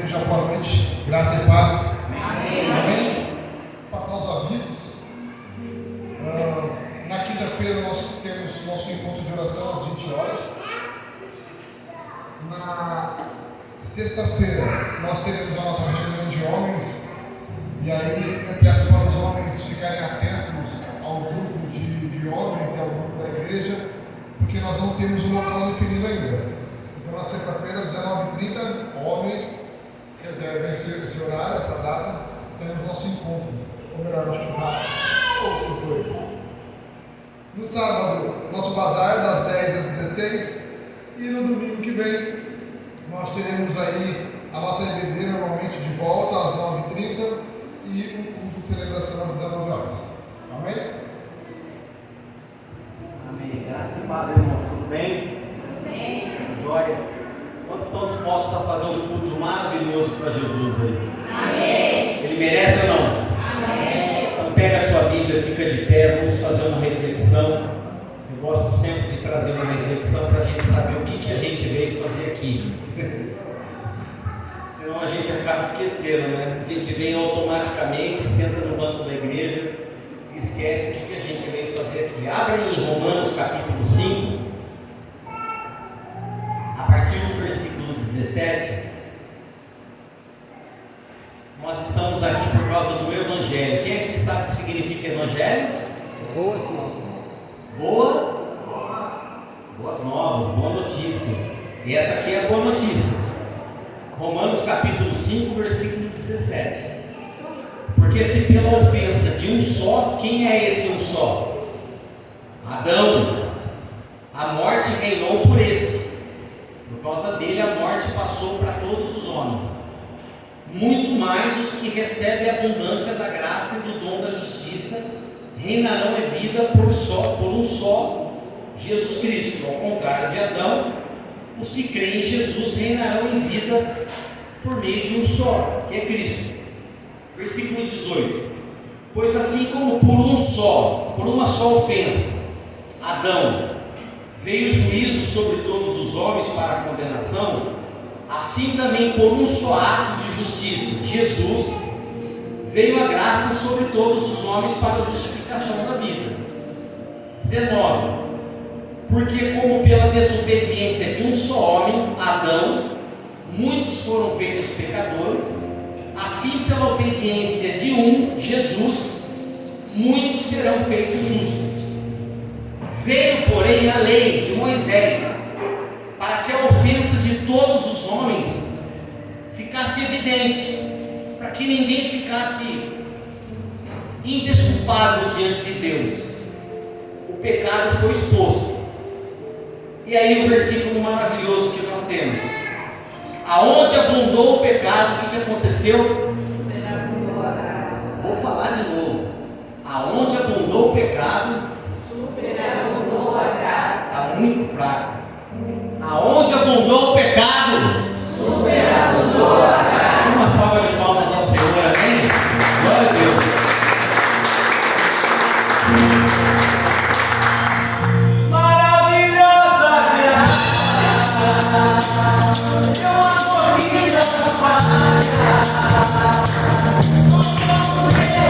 Igreja, boa noite, graça e paz. Amém. Amém? Passar os avisos. Na quinta-feira nós temos nosso encontro de oração às 20 horas. Na sexta-feira nós teremos a nossa reunião de homens. E aí eu peço para os homens ficarem atentos ao grupo de homens e ao grupo da igreja, porque nós não temos um local definido ainda. Então na sexta-feira, 19h30, homens, reservem esse horário, essa data, teremos nosso encontro. Ou melhor, nosso churrasco. Ou os dois. No sábado, nosso bazar das 10 às 16. E no domingo que vem, nós teremos aí a nossa EBD normalmente de volta às 9h30 e um culto de celebração às 19 horas. Amém? Amém. Graças e paz, irmão. Tudo bem? Amém. Joia. Quantos estão dispostos a fazer um culto maravilhoso para Jesus aí? Amém. Ele merece ou não? Amém. Então pega a sua Bíblia, fica de pé, vamos fazer uma reflexão. Eu gosto sempre de trazer uma reflexão para a gente saber o que a gente veio fazer aqui. Senão a gente acaba esquecendo, né? A gente vem automaticamente, senta no banco da igreja e esquece o que a gente veio fazer aqui. Abra em Romanos capítulo 5, a partir do versículo 17. Nós estamos aqui por causa do Evangelho. Quem aqui sabe o que significa Evangelho? Boas novas. Boas novas, boa notícia. E essa aqui é a boa notícia. Romanos capítulo 5, versículo 17. Porque se pela ofensa de um só, quem é esse um só? Adão. A morte reinou por esse. Por causa dele a morte passou para todos os homens. Muito mais os que recebem a abundância da graça e do dom da justiça reinarão em vida por um só, Jesus Cristo. Ao contrário de Adão, os que creem em Jesus reinarão em vida por meio de um só, que é Cristo. Versículo 18. Pois assim como por uma só ofensa, Adão, veio o juízo sobre todos os homens para a condenação, assim também por um só ato de justiça, Jesus, veio a graça sobre todos os homens para a justificação da vida. 19. Porque como pela desobediência de um só homem, Adão, muitos foram feitos pecadores, assim pela obediência de um, Jesus, muitos serão feitos justos. Veio, porém, a lei de Moisés, para que a ofensa de todos os homens ficasse evidente, para que ninguém ficasse indesculpável diante de Deus. O pecado foi exposto. E aí o versículo maravilhoso que nós temos: aonde abundou o pecado, o que aconteceu? Vou falar de novo. Aonde abundou o pecado, Superabundou a graça. está muito fraco. Aonde abundou o pecado, Superabundou a graça. uma salva de palmas ao Senhor, amém? Glória a Deus. Maravilhosa graça, meu amor que não falha, como meu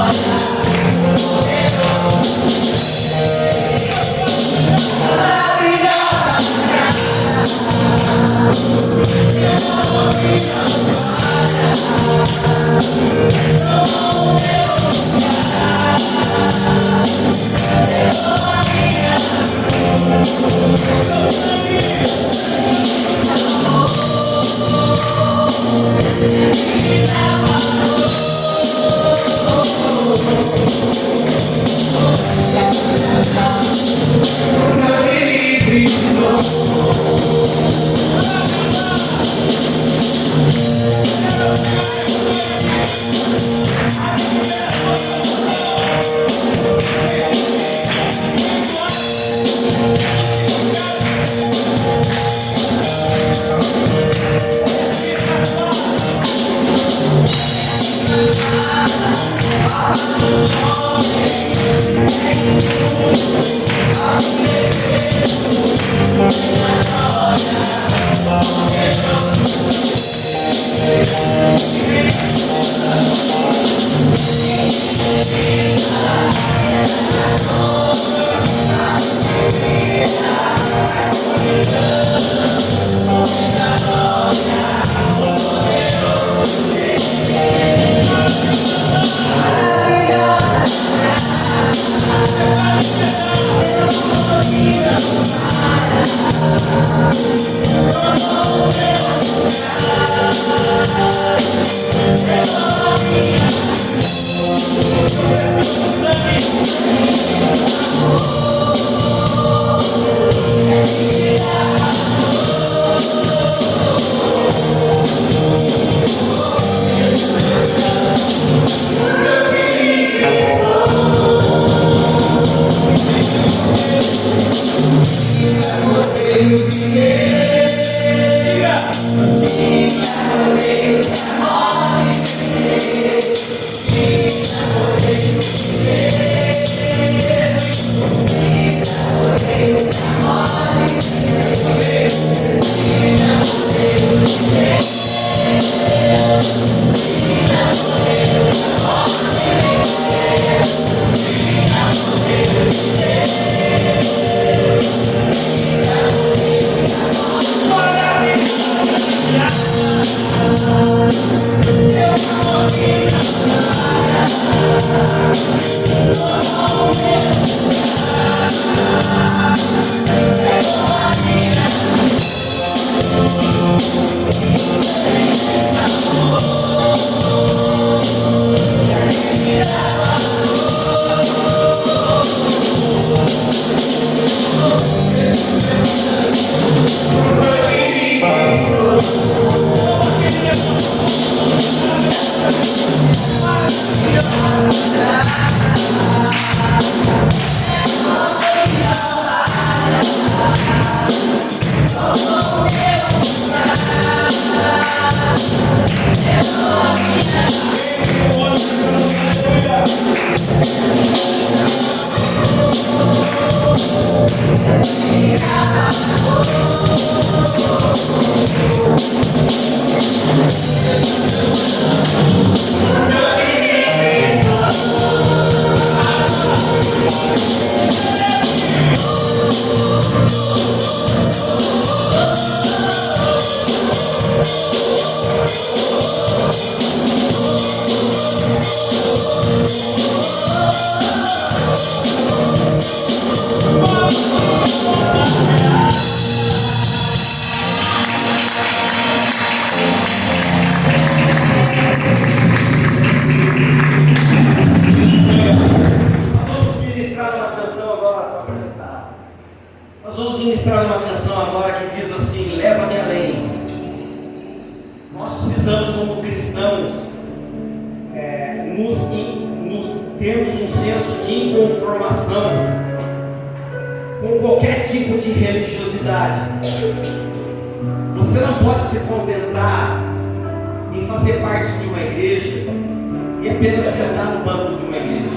Glória. ministrar uma canção agora que diz assim: leva-me além. Nós precisamos, como cristãos, nos termos um senso de inconformação com qualquer tipo de religiosidade. Você não pode se contentar em fazer parte de uma igreja e apenas sentar no banco de uma igreja.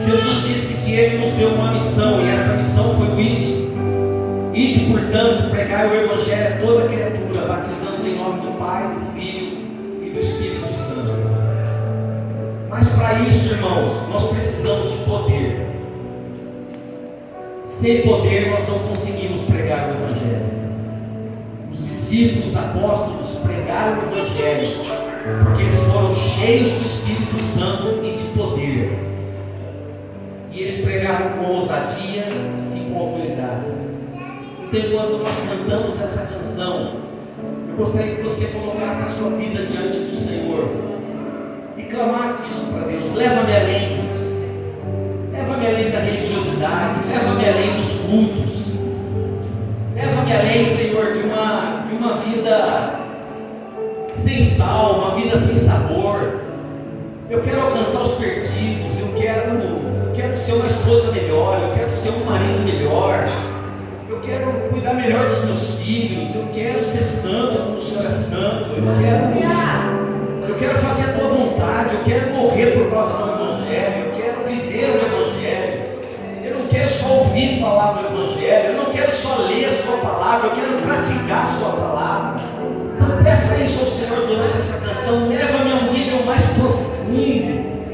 Jesus disse que Ele nos deu uma missão, e essa missão foi o ide. Ide, portanto, pregai o Evangelho a toda criatura, batizando em nome do Pai, do Filho e do Espírito Santo. Mas para isso, irmãos, nós precisamos de poder. Sem poder nós não conseguimos pregar o Evangelho. Os discípulos, apóstolos pregaram o Evangelho porque eles foram cheios do Espírito Santo e de poder. E eles pregaram com ousadia e com autoridade. Então, enquanto nós cantamos essa canção, eu gostaria que você colocasse a sua vida diante do Senhor e clamasse isso para Deus: leva-me além, Deus. Leva-me além da religiosidade. além, Senhor, de uma vida sem sal, uma vida sem sabor. Eu quero alcançar os perdidos, eu quero ser uma esposa melhor, eu quero ser um marido melhor, eu quero cuidar melhor dos meus filhos, eu quero ser santo como o Senhor é santo, eu quero fazer a tua vontade, eu quero morrer por causa do Evangelho, eu quero viver o Evangelho, eu não quero só ouvir falar do Evangelho, eu não quero só ler a sua palavra, eu quero praticar a sua palavra. Então peça isso ao Senhor durante essa canção, leva-me a um nível mais profundo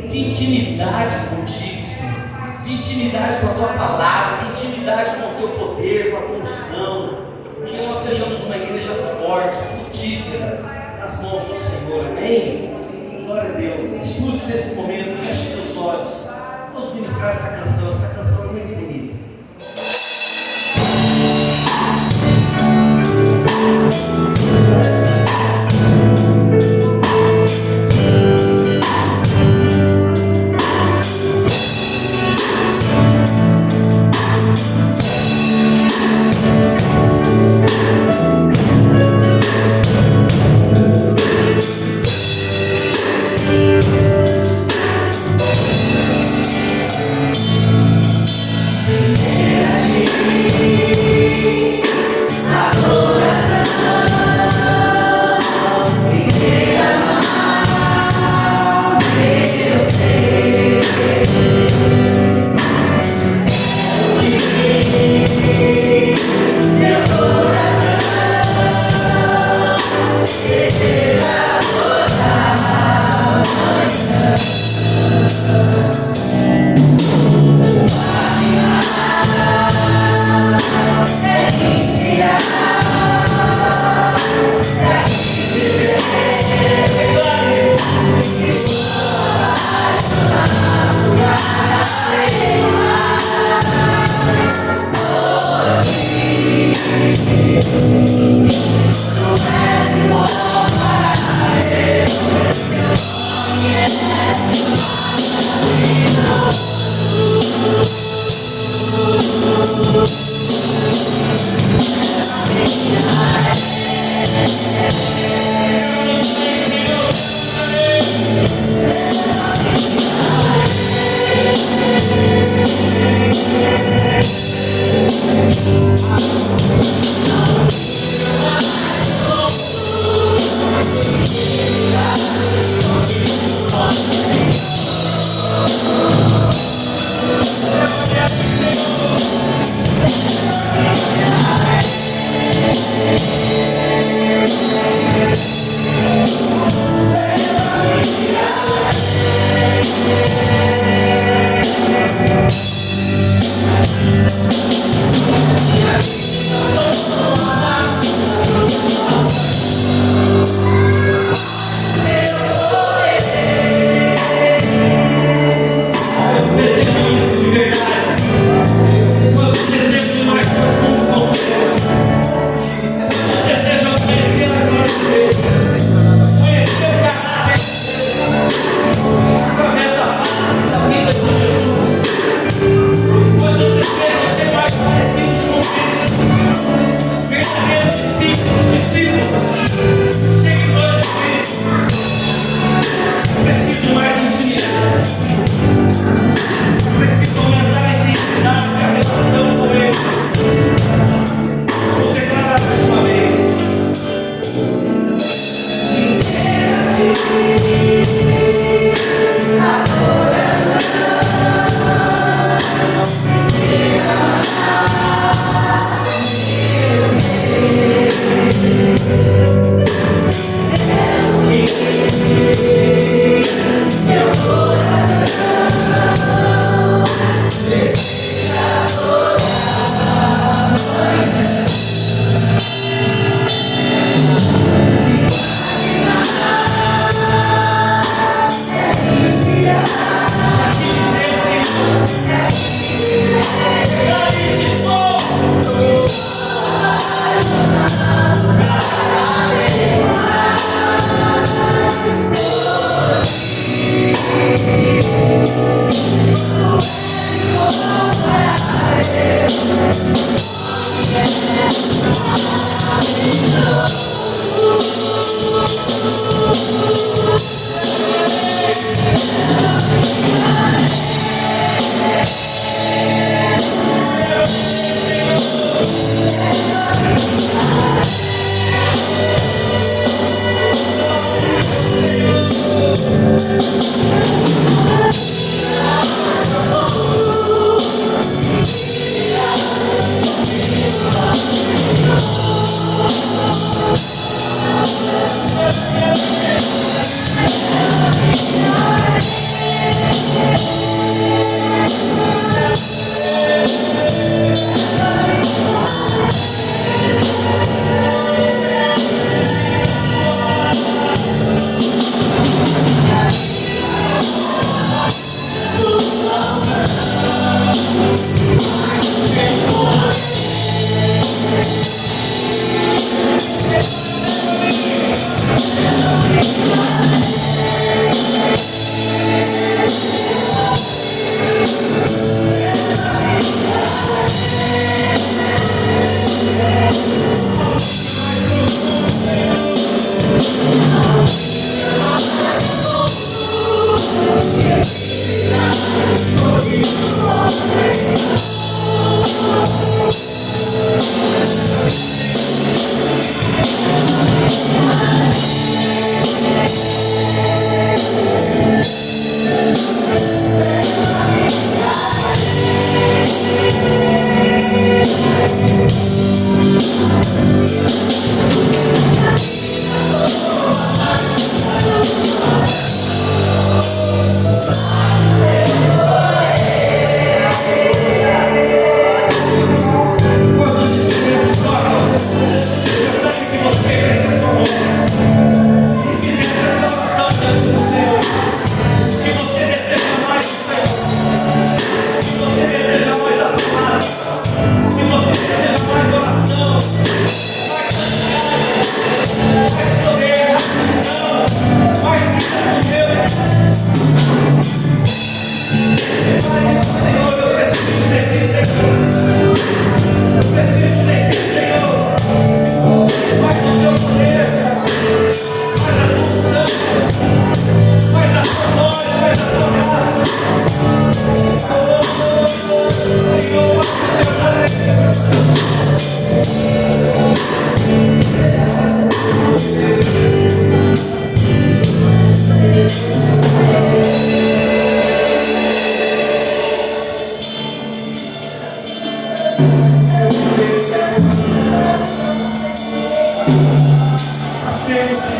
de intimidade contigo, Senhor, de intimidade com a tua palavra, de intimidade com o teu poder, com a tua unção, que nós sejamos uma igreja forte, frutífera, nas mãos do Senhor, amém? Glória a Deus. Desfrute desse momento, feche seus olhos, vamos ministrar essa canção é muito bonita.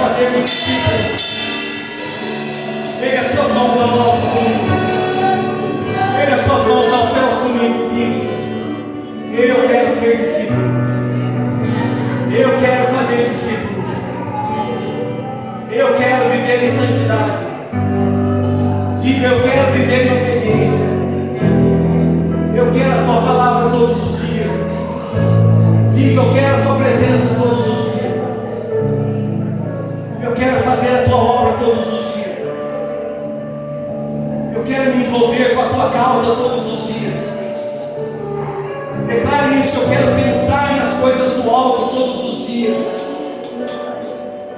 Fazermos discípulos. Pega as suas mãos ao alto comigo. Pega as suas mãos aos céus comigo e diga: eu quero ser discípulo. Eu quero fazer discípulo. Eu quero viver em santidade. Diga: eu quero viver em obediência. Eu quero a tua palavra todos os dias. Diga: eu quero a tua presença todos os dias. Eu quero fazer a tua obra todos os dias. Eu quero me envolver com a tua causa todos os dias. Declare isso: eu quero pensar nas coisas do alto todos os dias.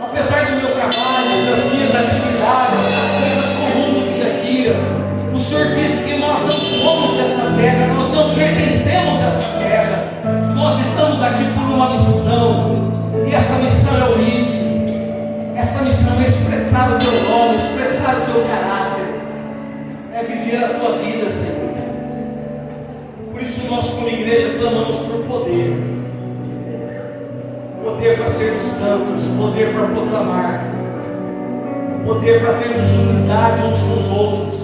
Apesar do meu trabalho, das minhas atividades, das coisas comuns do dia a dia, o Senhor disse que nós não somos dessa terra, nós não pertencemos a essa terra. Nós estamos aqui por uma missão, e essa missão é o ID. Essa missão é expressar o teu nome, expressar o teu caráter, é viver a tua vida, Senhor. Por isso nós como igreja clamamos por poder. Poder para sermos santos, poder para proclamar, poder para termos unidade uns com os outros,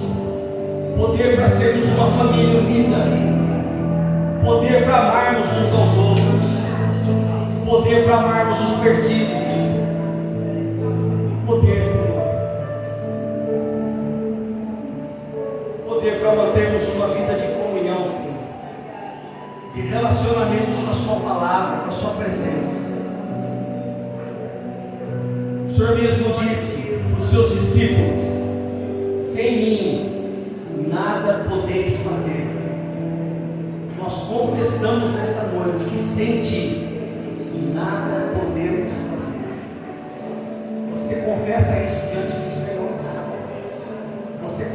poder para sermos uma família unida, poder para amarmos uns aos outros, poder para amarmos os perdidos. Poder, Senhor. Poder para mantermos uma vida de comunhão, Senhor. De relacionamento com a sua palavra, com a sua presença. O Senhor mesmo disse para os seus discípulos: sem mim nada podeis fazer. Nós confessamos nesta noite que sem ti nada podemos fazer. Você confessa isso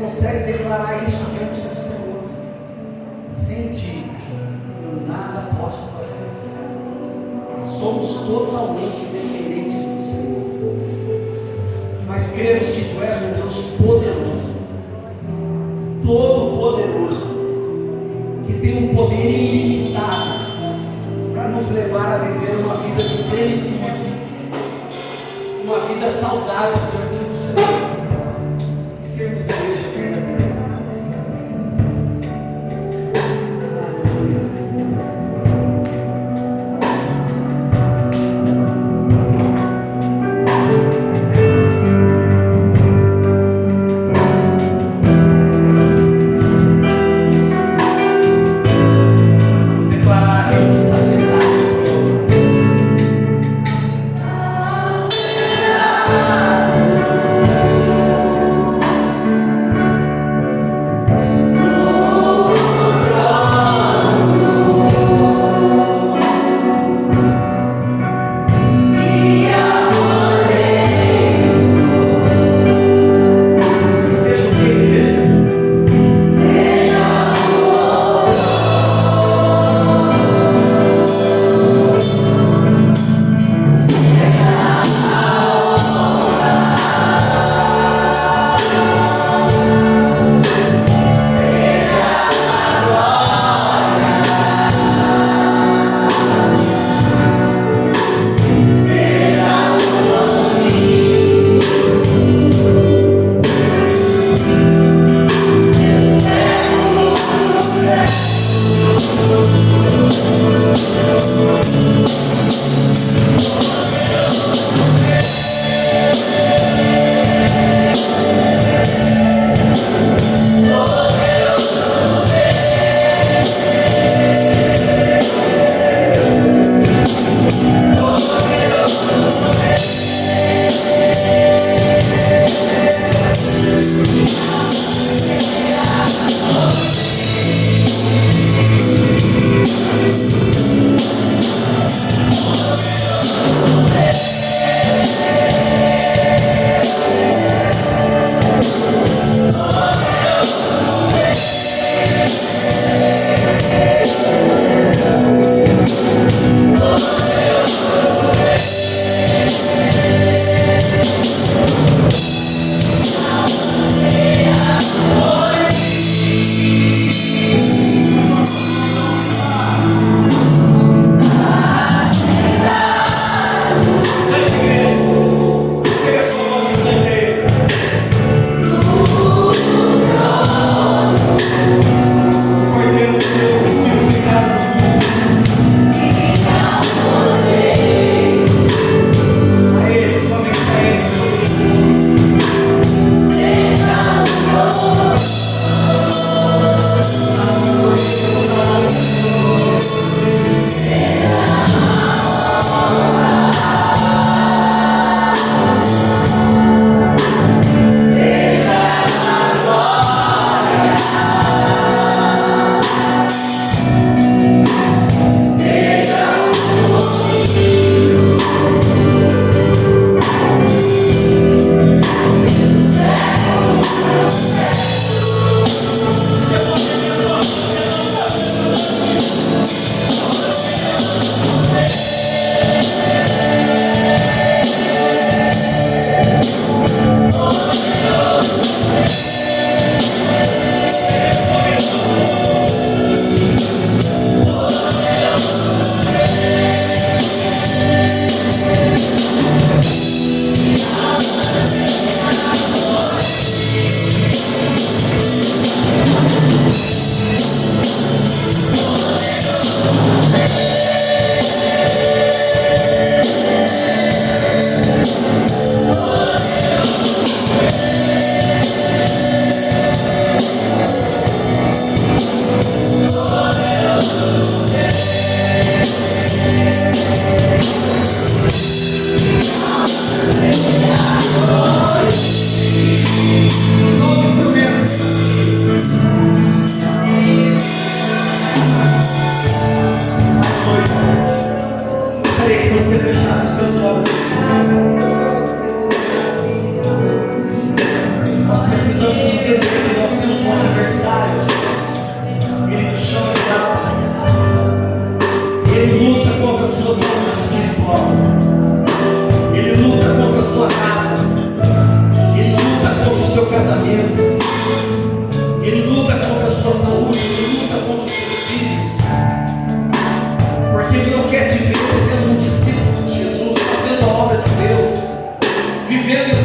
consegue declarar isso diante do Senhor? Sem ti, eu nada posso fazer. Somos totalmente dependentes do Senhor. Mas cremos que Tu és um Deus poderoso, todo-poderoso, que tem um poder ilimitado para nos levar a viver uma vida de plenitude, uma vida saudável diante do Senhor e sermos igreja verdadeira. Vamos declarar a Ele que está sentado no trono.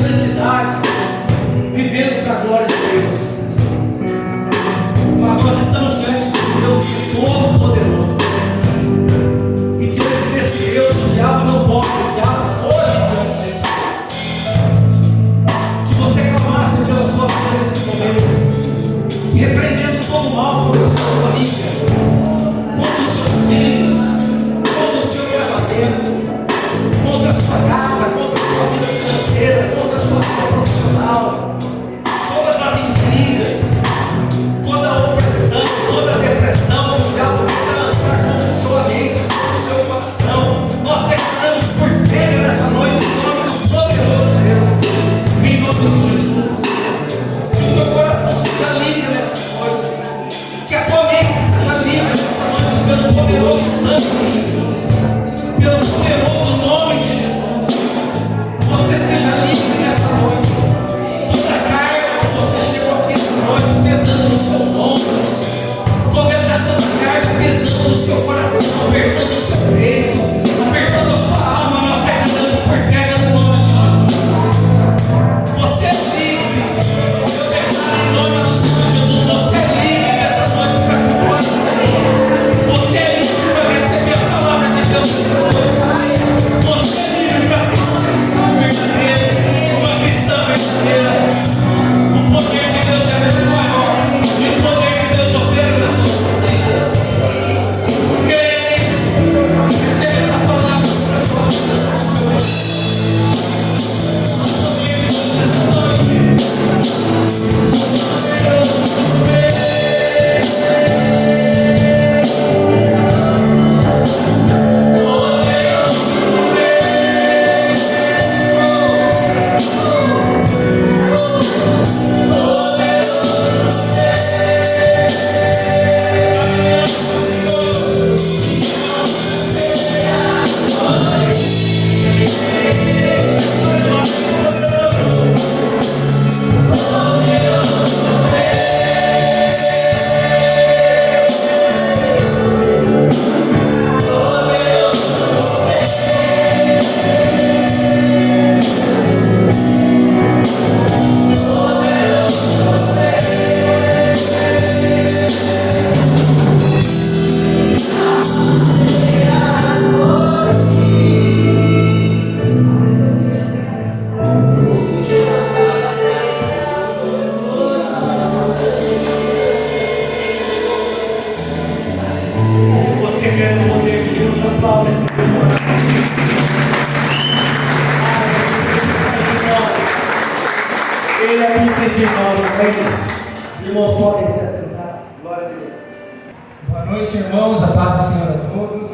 santidade, vivendo para a glória de Deus. Mas nós estamos diante de um Deus todo-poderoso. E diante desse Deus, o diabo não pode, o diabo foge diante desse Deus. Que você clamasse pela sua vida nesse momento, repreendendo todo o mal contra a sua família, contra os seus filhos, contra o seu casamento, contra a sua casa, contra a sua vida financeira, contra a sua vida profissional, todas as intrigas, toda a opressão, toda a depressão que o diabo tenta lançar contra a sua mente, contra o seu coração, nós declaramos por velho nessa noite, em nome do poderoso Deus, em nome de Jesus. Que o teu coração seja livre nessa noite, que a tua mente seja livre nessa noite, pelo poderoso sangue de Jesus, pelo poderoso nome de Jesus. Você seja livre nessa noite. Toda carga que você chegou aqui essa noite pesando nos seus ombros, toda carga pesando no seu coração, apertando o seu peito, apertando a sua alma, nós declaramos por terra no nome de Jesus. Você é livre. Eu declaro em nome do Senhor Jesus, você é livre nessa noite para cultuar o Senhor. Você é livre para receber a palavra de Deus nessa noite. Você é livre para ser um cristão verdadeiro, uma cristã verdadeira. O poder de Deus é muito maior e o poder de Deus opera nas nossas vidas. Creia nisso. Receba essa palavra sobre a sua vida, sobre o seu Deus. O poder de Deus nessa noite. Ele habita entre nós, amém? Os irmãos podem se assentar. Glória a Deus. Boa noite, irmãos. A paz do Senhor a todos.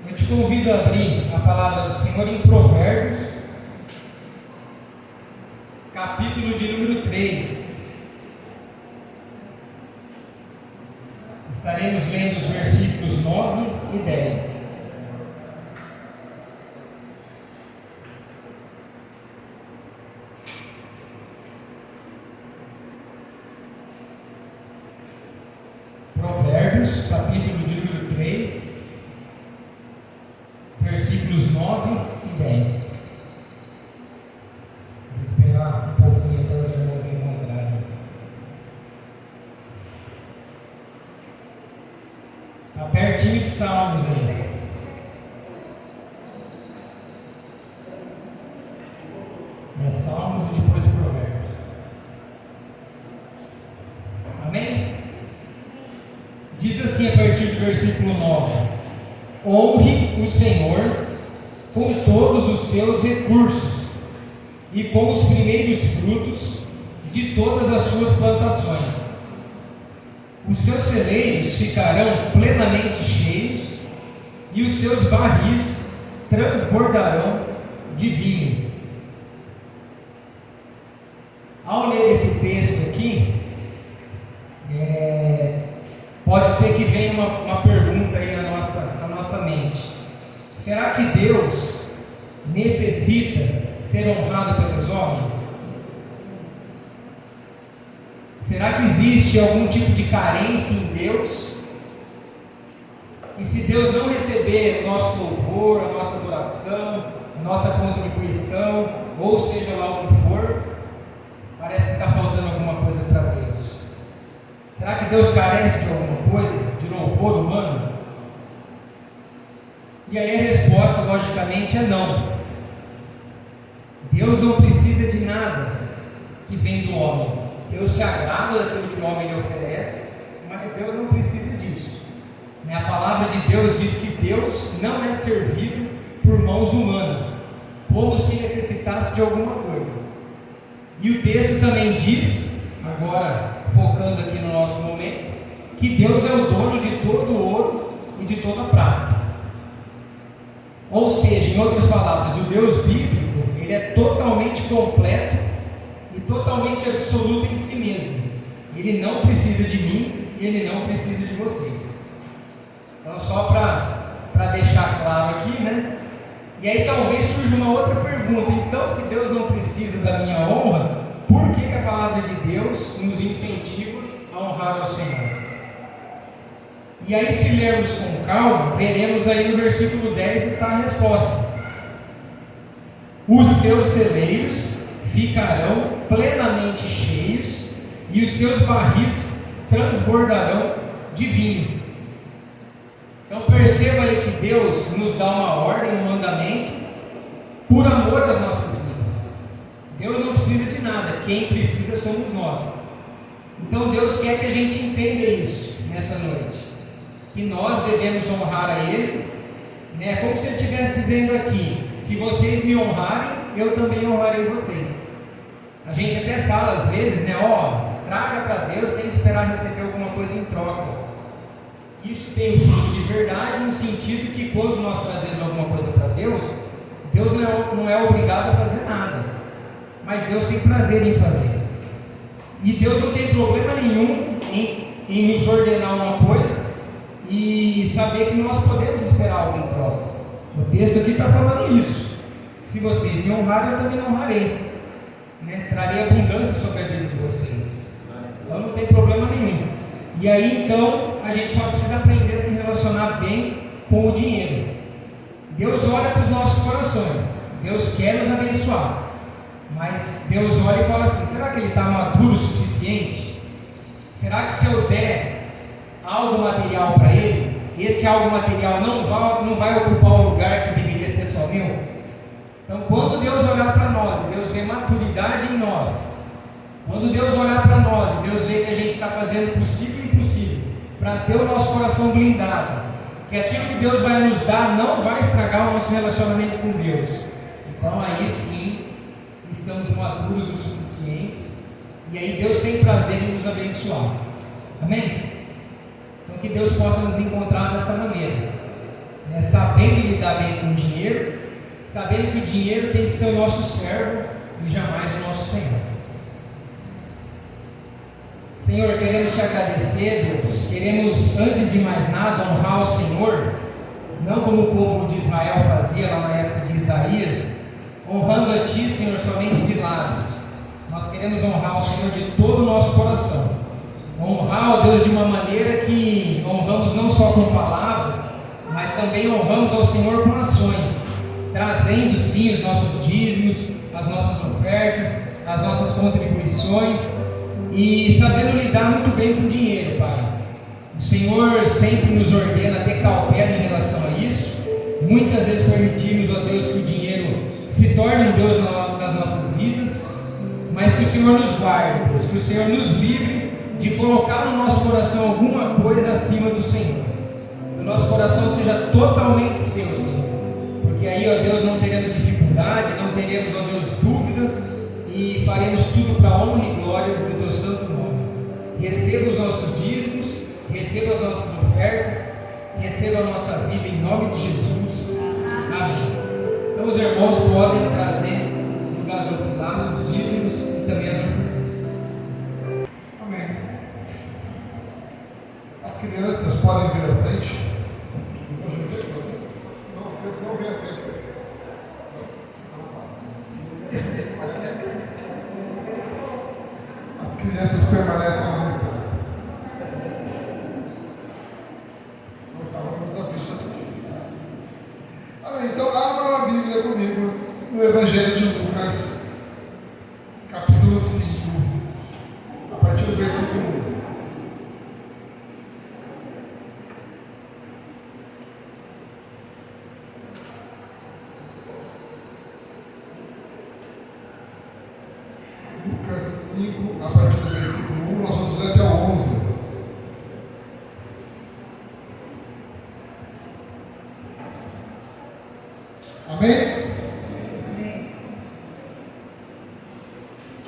Eu te convido a abrir a palavra do Senhor em Provérbios, capítulo de número 3. Estaremos lendo os versículos 9 e 10. Provérbios, capítulo de número 3, versículos 9 e 10. Vou esperar um pouquinho até os irmãos encontrarem. Está pertinho de Salmos ainda. É Salmos e depois Provérbios. Amém? Diz assim a partir do versículo 9: honre o Senhor com todos os seus recursos e com os primeiros frutos de todas as suas plantações. Os seus celeiros ficarão plenamente cheios e os seus barris transbordarão de vinho. Ao ler esse texto aqui, pode ser que venha uma pergunta aí na nossa mente. Será que Deus necessita ser honrado pelos homens? Será que existe algum tipo de carência em Deus? E se Deus não receber o nosso louvor, a nossa adoração, nossa contribuição, ou seja lá o que for, parece que está faltando alguma coisa para Deus. Será que Deus carece de alguma coisa, de louvor humano? E aí a resposta, logicamente, é não. Deus não precisa de nada que vem do homem. Deus se agrada daquilo que o homem lhe oferece, mas Deus não precisa disso. A palavra de Deus diz que Deus não é servido por mãos humanas, como se necessitasse de alguma coisa. E o texto também diz, agora focando aqui no nosso momento, que Deus é o dono de todo o ouro e de toda a prata. Ou seja, em outras palavras, o Deus bíblico, ele é totalmente completo e totalmente absoluto em si mesmo. Ele não precisa de mim e ele não precisa de vocês. Então, só para deixar claro aqui, né? E aí talvez surja uma outra pergunta. Então, se Deus não precisa da minha honra, por que a palavra de Deus nos incentiva a honrar ao Senhor? E aí, se lermos com calma, veremos aí no versículo 10 está a resposta. Os seus celeiros ficarão plenamente cheios e os seus barris transbordarão de vinho. Então perceba aí que Deus nos dá uma ordem, um mandamento, por amor às nossas vidas. Deus não precisa de nada, quem precisa somos nós. Então Deus quer que a gente entenda isso nessa noite, que nós devemos honrar a Ele, né? Como se Ele estivesse dizendo aqui, se vocês me honrarem, eu também honrarei vocês. A gente até fala às vezes, né? Traga para Deus sem esperar receber alguma coisa em troca. Isso tem um fruto de verdade, no sentido que quando nós trazemos alguma coisa para Deus, Deus não é obrigado a fazer nada, mas Deus tem prazer em fazer. E Deus não tem problema nenhum em nos ordenar uma coisa e saber que nós podemos esperar algo em troca. O texto aqui está falando isso. Se vocês me honrarem, eu também honrarei, né? Trarei abundância sobre a vida de vocês. Então não tem problema nenhum. E aí então a gente só precisa aprender a se relacionar bem com o dinheiro. Deus olha para os nossos corações, Deus quer nos abençoar, mas Deus olha e fala assim: será que ele está maduro o suficiente? Será que se eu der algo material para ele, esse algo material não vai ocupar o lugar que deveria ser só meu? Então quando Deus olhar para nós, Deus vê maturidade em nós. Quando Deus olhar para nós, Deus vê que a gente está fazendo o possível e impossível para ter o nosso coração blindado, que aquilo que Deus vai nos dar não vai estragar o nosso relacionamento com Deus. Então aí sim, estamos maduros o suficientes, e aí Deus tem prazer em nos abençoar. Amém? Então que Deus possa nos encontrar dessa maneira, né? Sabendo lidar bem com o dinheiro, sabendo que o dinheiro tem que ser o nosso servo e jamais o nosso Senhor. Senhor, queremos te agradecer, Deus. Queremos, antes de mais nada, honrar o Senhor, não como o povo de Israel fazia lá na época de Isaías, honrando a Ti, Senhor, somente de lábios. Nós queremos honrar o Senhor de todo o nosso coração. Honrar, ó Deus, de uma maneira que honramos não só com palavras, mas também honramos ao Senhor com ações, trazendo sim os nossos dízimos, as nossas ofertas, as nossas contribuições, e sabendo lidar muito bem com o dinheiro, Pai. O Senhor sempre nos ordena a ter cautela em relação a isso. Muitas vezes permitimos, ó Deus, que o dinheiro se torne um Deus nas nossas vidas, mas que o Senhor nos guarde, Deus, que o Senhor nos livre de colocar no nosso coração alguma coisa acima do Senhor. Que o nosso coração seja totalmente seu, Senhor, porque aí, ó Deus, não teremos dificuldade, não teremos, ó Deus, dúvida, e faremos tudo para a honra e glória do Teu santo nome. Receba os nossos dízimos, receba as nossas ofertas, receba a nossa vida em nome de Jesus. Amém. Então os irmãos podem trazer no gasofilaço os dízimos e também as ofertas. Amém. As crianças podem vir à frente. Não, as crianças não vêm à frente. As crianças permanecem no estado. Não estávamos à vista. Amém. Então abram a Bíblia comigo no Evangelho de Lucas, capítulo 5, a partir do versículo 1. Lucas 5, a partir do versículo 1, nós vamos ler até o 11. Amém?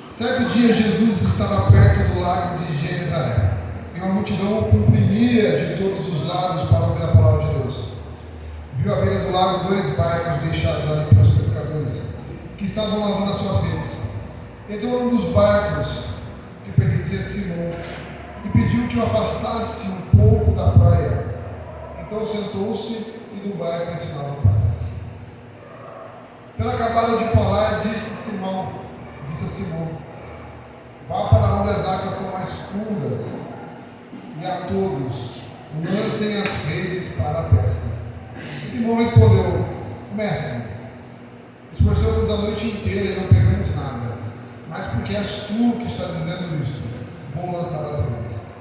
Certo dia, Jesus estava perto do lago de Genezaré, e uma multidão o comprimia de todos os lados para ouvir a palavra de Deus. Viu à beira do lago 2 barcos deixados ali pelos pescadores, que estavam lavando as suas redes. Entrou um dos barcos, que pertencia a Simão, e pediu que o afastasse um pouco da praia. Então sentou-se e do barco ensinava a praia. Tendo acabado de falar, disse a Simão: vá para onde as águas são mais fundas, e a todos lancem as redes para a pesca. E Simão respondeu: mestre, esforçamos a noite inteira e não pegamos nada, mas porque és tu que está dizendo isto, vou lançar as redes.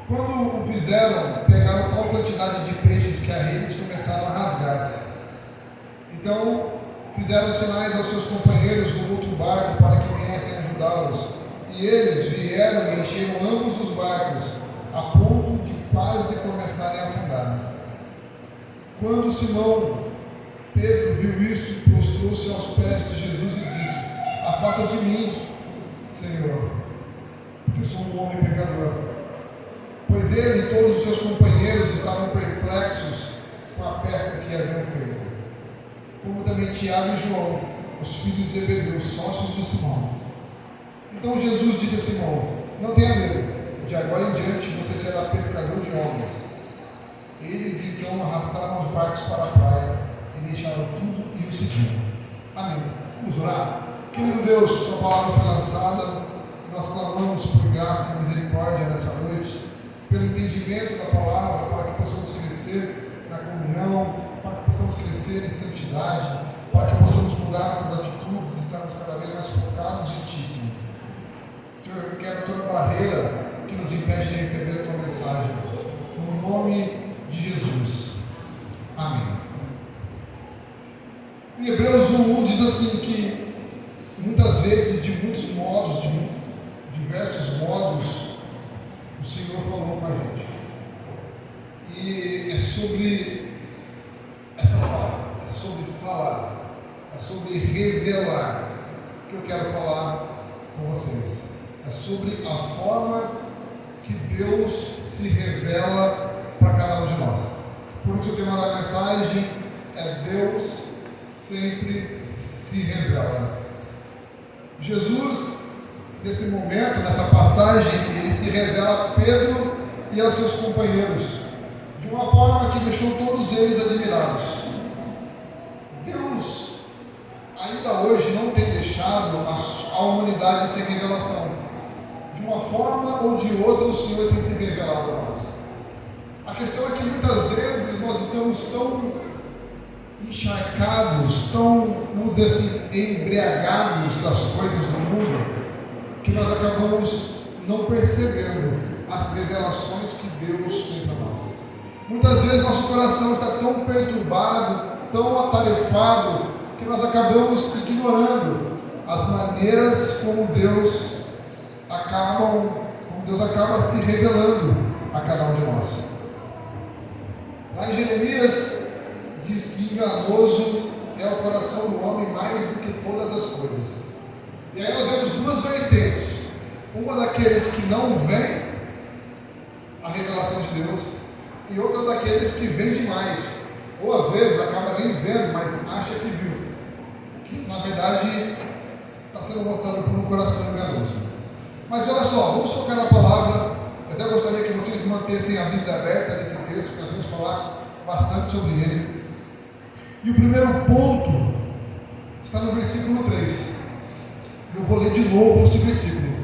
Quando o fizeram, pegaram tal quantidade de peixes que as redes começaram a rasgar-se. Então fizeram sinais aos seus companheiros no outro barco para que viessem ajudá-los. E eles vieram e encheram ambos os barcos, a ponto de quase começarem a afundar. Quando Simão Pedro viu isso, prostrou-se aos pés de Jesus e disse: afasta de mim, Senhor, porque sou um homem pecador. Pois ele e todos os seus companheiros estavam perplexos com a pesca que haviam feito, como também Tiago e João, os filhos de Zebedeu, sócios de Simão. Então Jesus disse a Simão: não tenha medo, de agora em diante você será pescador de homens. Eles então arrastaram os barcos para a praia e deixaram tudo e o seguiram. Amém. Vamos orar. Querido Deus, sua palavra foi lançada, nós clamamos por graça e misericórdia nessa noite, pelo entendimento da palavra, para que possamos crescer na comunhão, para que possamos crescer em santidade, para que possamos mudar nossas atitudes e estarmos cada vez mais focados em Ti, Senhor. Senhor, eu quero toda barreira que nos impede de receber a Tua mensagem. No nome de Jesus. Amém. Em Hebreus 1 diz assim que muitas vezes, de muitos modos, de diversos modos, o Senhor falou com a gente. E é sobre essa fala, é sobre falar, é sobre revelar que eu quero falar com vocês. É sobre a forma que Deus se revela para cada um de nós. Por isso o tema da mensagem é: Deus sempre se revela. Jesus, nesse momento, nessa passagem, ele se revela a Pedro e aos seus companheiros de uma forma que deixou todos eles admirados. Deus ainda hoje não tem deixado a humanidade sem revelação. De uma forma ou de outra, o Senhor tem se revelado a nós. A questão é que muitas vezes nós estamos tão encharcados, tão, vamos dizer assim, embriagados das coisas do mundo, que nós acabamos não percebendo as revelações que Deus tem para nós. Muitas vezes nosso coração está tão perturbado, tão atarefado, que nós acabamos ignorando as maneiras como Deus acaba se revelando a cada um de nós. Lá em Jeremias diz que enganoso é o coração do homem mais do que todas as coisas. E aí nós vemos duas vertentes. Uma daqueles que não veem a revelação de Deus, e outra daqueles que veem demais. Ou às vezes acaba nem vendo, mas acha que viu. Que na verdade está sendo mostrado por um coração enganoso. Mas olha só, vamos focar na palavra. Eu até gostaria que vocês mantessem a Bíblia aberta nesse texto, que nós vamos falar bastante sobre ele. E o primeiro ponto está no versículo 3. Eu vou ler de novo esse versículo.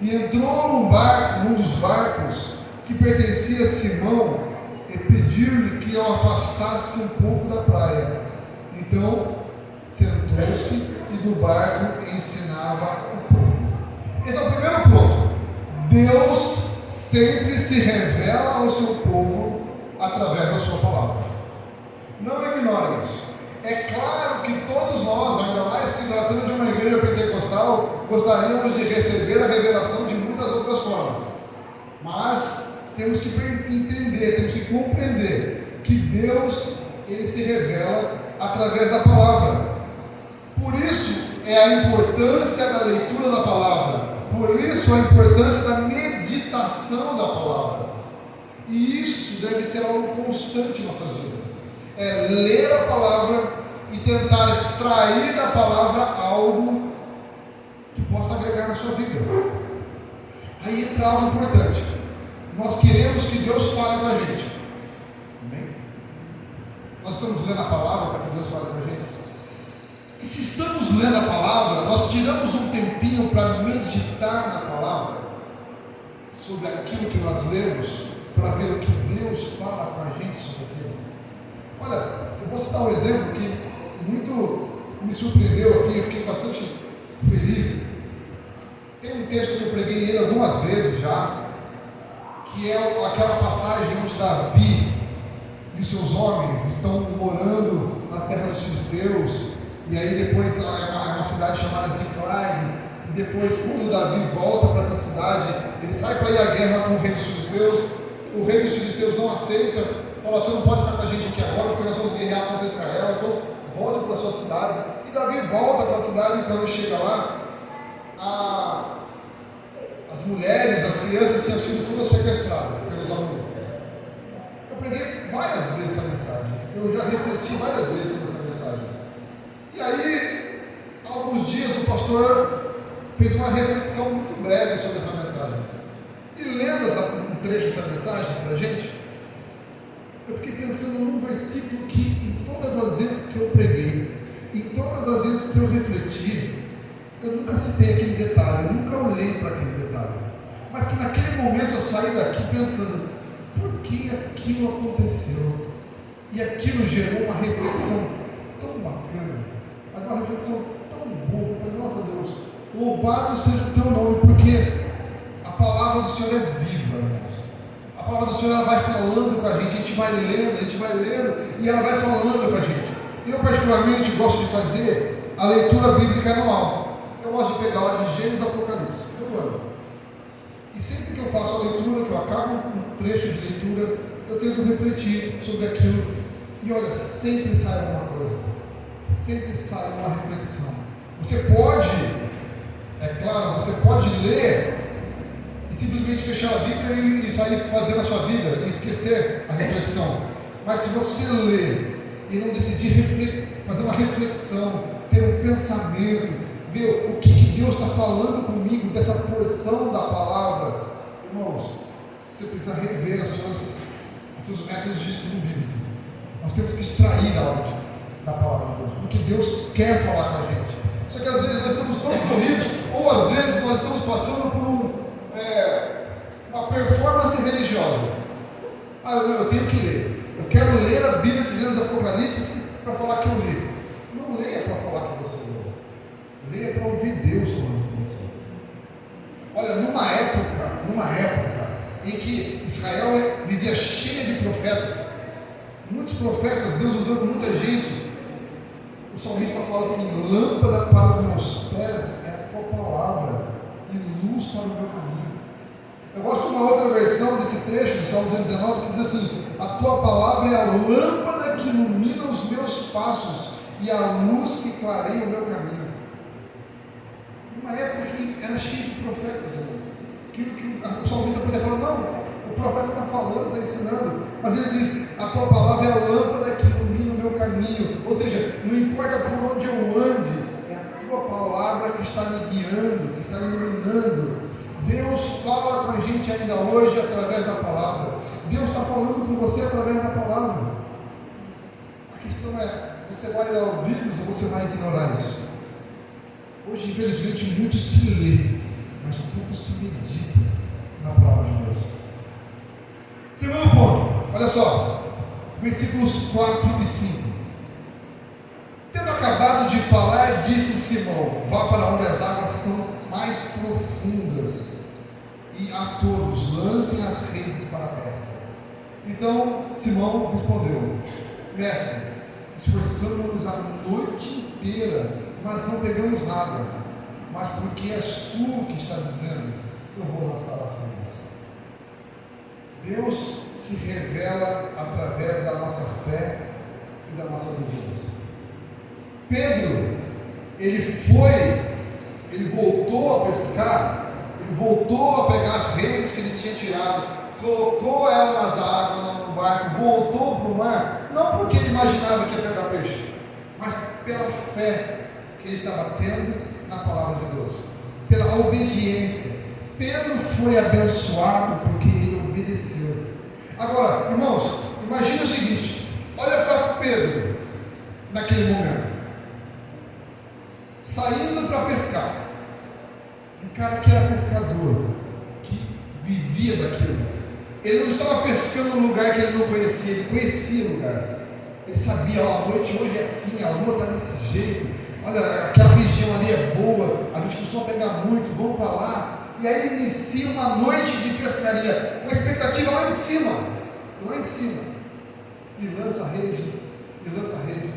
E entrou num dos barcos que pertencia a Simão e pediu-lhe que o afastasse um pouco da praia. Então sentou-se e do barco ensinava o povo. Esse é o primeiro ponto. Deus sempre se revela ao seu povo através da sua palavra. Não ignore isso. É claro que todos nós, ainda mais se tratando de uma igreja pentecostal, gostaríamos de receber a revelação de muitas outras formas. Mas temos que entender, temos que compreender que Deus, Ele se revela através da palavra. Por isso é a importância da leitura da palavra. Por isso a importância da meditação da palavra. E isso deve ser algo constante em nossas vidas. É ler a palavra e tentar extrair da palavra algo que possa agregar na sua vida. Aí entra algo importante. Nós queremos que Deus fale com a gente. Amém? Nós estamos lendo a palavra para que Deus fale com a gente. E se estamos lendo a palavra, nós tiramos um tempinho para meditar na palavra, sobre aquilo que nós lemos, para ver o que Deus fala com a gente sobre aquilo. Olha, eu vou citar um exemplo que muito me surpreendeu, assim, eu fiquei bastante feliz. Tem um texto que eu preguei ele algumas vezes já, que é aquela passagem onde Davi e seus homens estão morando na terra dos filisteus, e aí depois é uma cidade chamada Ziclag, e depois quando Davi volta para essa cidade, ele sai para ir à guerra com o rei dos filisteus. O rei dos filisteus não aceita, fala: você não pode ficar com a gente aqui agora, porque nós vamos guerrear contra Israel, então volte para a sua cidade. E Davi volta para a cidade, e quando chega lá, as mulheres, as crianças tinham sido todas sequestradas pelos amalequitas. Eu preguei várias vezes essa mensagem, eu já refleti várias vezes sobre essa mensagem. E aí, há alguns dias, o pastor fez uma reflexão muito breve sobre essa mensagem. E lendo um trecho dessa mensagem para a gente, eu fiquei pensando num versículo que, em todas as vezes que eu preguei, em todas as vezes que eu refleti, eu nunca citei aquele detalhe, eu nunca olhei para aquele detalhe. Mas que naquele momento eu saí daqui pensando: por que aquilo aconteceu? E aquilo gerou uma reflexão tão bacana, mas uma reflexão tão boa. Eu falei: nossa Deus, louvado seja o teu nome, porque a palavra do Senhor é viva, irmãos. A palavra do Senhor, ela vai falando com a gente vai lendo, e ela vai falando com a gente. Eu particularmente gosto de fazer a leitura bíblica anual. Eu gosto de pegar lá de Gênesis a Apocalipse, todo ano. E sempre que eu faço a leitura, que eu acabo um trecho de leitura, eu tento refletir sobre aquilo. E olha, sempre sai alguma coisa. Sempre sai uma reflexão. Você pode, é claro, você pode ler e simplesmente fechar a Bíblia e sair fazendo a sua vida e esquecer a reflexão. Mas se você ler e não decidir fazer uma reflexão, ter um pensamento, ver o que Deus está falando comigo dessa porção da palavra, irmãos, você precisa rever os seus métodos de estudo bíblico. Nós temos que extrair algo da palavra de Deus, porque Deus quer falar com a gente. Só que às vezes nós estamos tão corridos, ou às vezes nós estamos passando por uma performance religiosa. Eu tenho que ler. Eu quero ler a Bíblia de Gênesis Apocalipse para falar que eu li. Não leia para falar que você leu. Leia para ouvir Deus falando com você. Olha, numa época em que Israel vivia cheia de profetas, muitos profetas, Deus usando muita gente, o salmista fala assim: lâmpada para os meus pés é a tua palavra e luz para o meu caminho. Eu gosto de uma outra versão desse trecho do Salmo 119 que diz assim: a tua palavra é a lâmpada que ilumina os meus passos e a luz que clareia o meu caminho. Uma época que era cheia de profetas, que o salmista podia falar: não, o profeta está falando, está ensinando, mas ele diz: a tua palavra é a lâmpada que ilumina o meu caminho. Ou seja, não importa por onde eu ande, é a tua palavra que está me guiando, que está me iluminando. Deus fala com a gente ainda hoje através da palavra. Deus está falando com você através da palavra. A questão é: você vai dar ouvidos ou você vai ignorar isso? Hoje, infelizmente, muito se lê, mas pouco se medita na palavra de Deus. Segundo ponto, olha só, versículos 4 e 5. Tendo acabado de a todos, lancem as redes para a pesca. Então Simão respondeu: Mestre, esforçamos-nos a noite inteira, mas não pegamos nada. Mas porque és tu que está dizendo, eu vou lançar as redes. Deus se revela através da nossa fé e da nossa obediência. Pedro, ele voltou a pescar, ele voltou a pegar as redes que ele tinha tirado, colocou elas nas águas, no barco, voltou para o mar, não porque ele imaginava que ia pegar peixe, mas pela fé que ele estava tendo na palavra de Deus, pela obediência. Pedro foi abençoado porque ele obedeceu. Agora, irmãos, imagine o seguinte: olha para Pedro naquele momento, saindo para pescar, um cara que era pescador, que vivia daquilo. Ele não estava pescando num lugar que ele não conhecia, ele conhecia o lugar. Ele sabia: ó, a noite hoje é assim, a lua está desse jeito, olha, aquela região ali é boa, a gente costuma pegar muito, vamos para lá. E aí ele inicia uma noite de pescaria, com a expectativa lá em cima, e lança a rede, e lança a rede,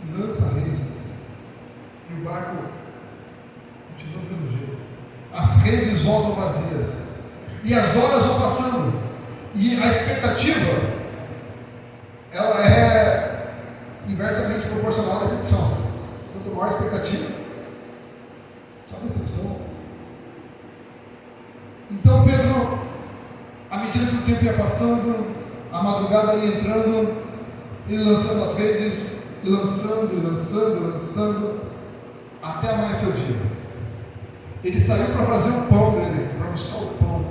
e lança a rede, e o barco continua do mesmo jeito. As redes voltam vazias, e as horas vão passando, e a expectativa, ela é inversamente proporcional à decepção. Quanto maior a expectativa, só decepção. Então Pedro, à medida que o tempo ia passando, a madrugada ia entrando, ele lançando as redes, lançando, até amanhecer o dia. Ele saiu para fazer o pão dele, para buscar o pão.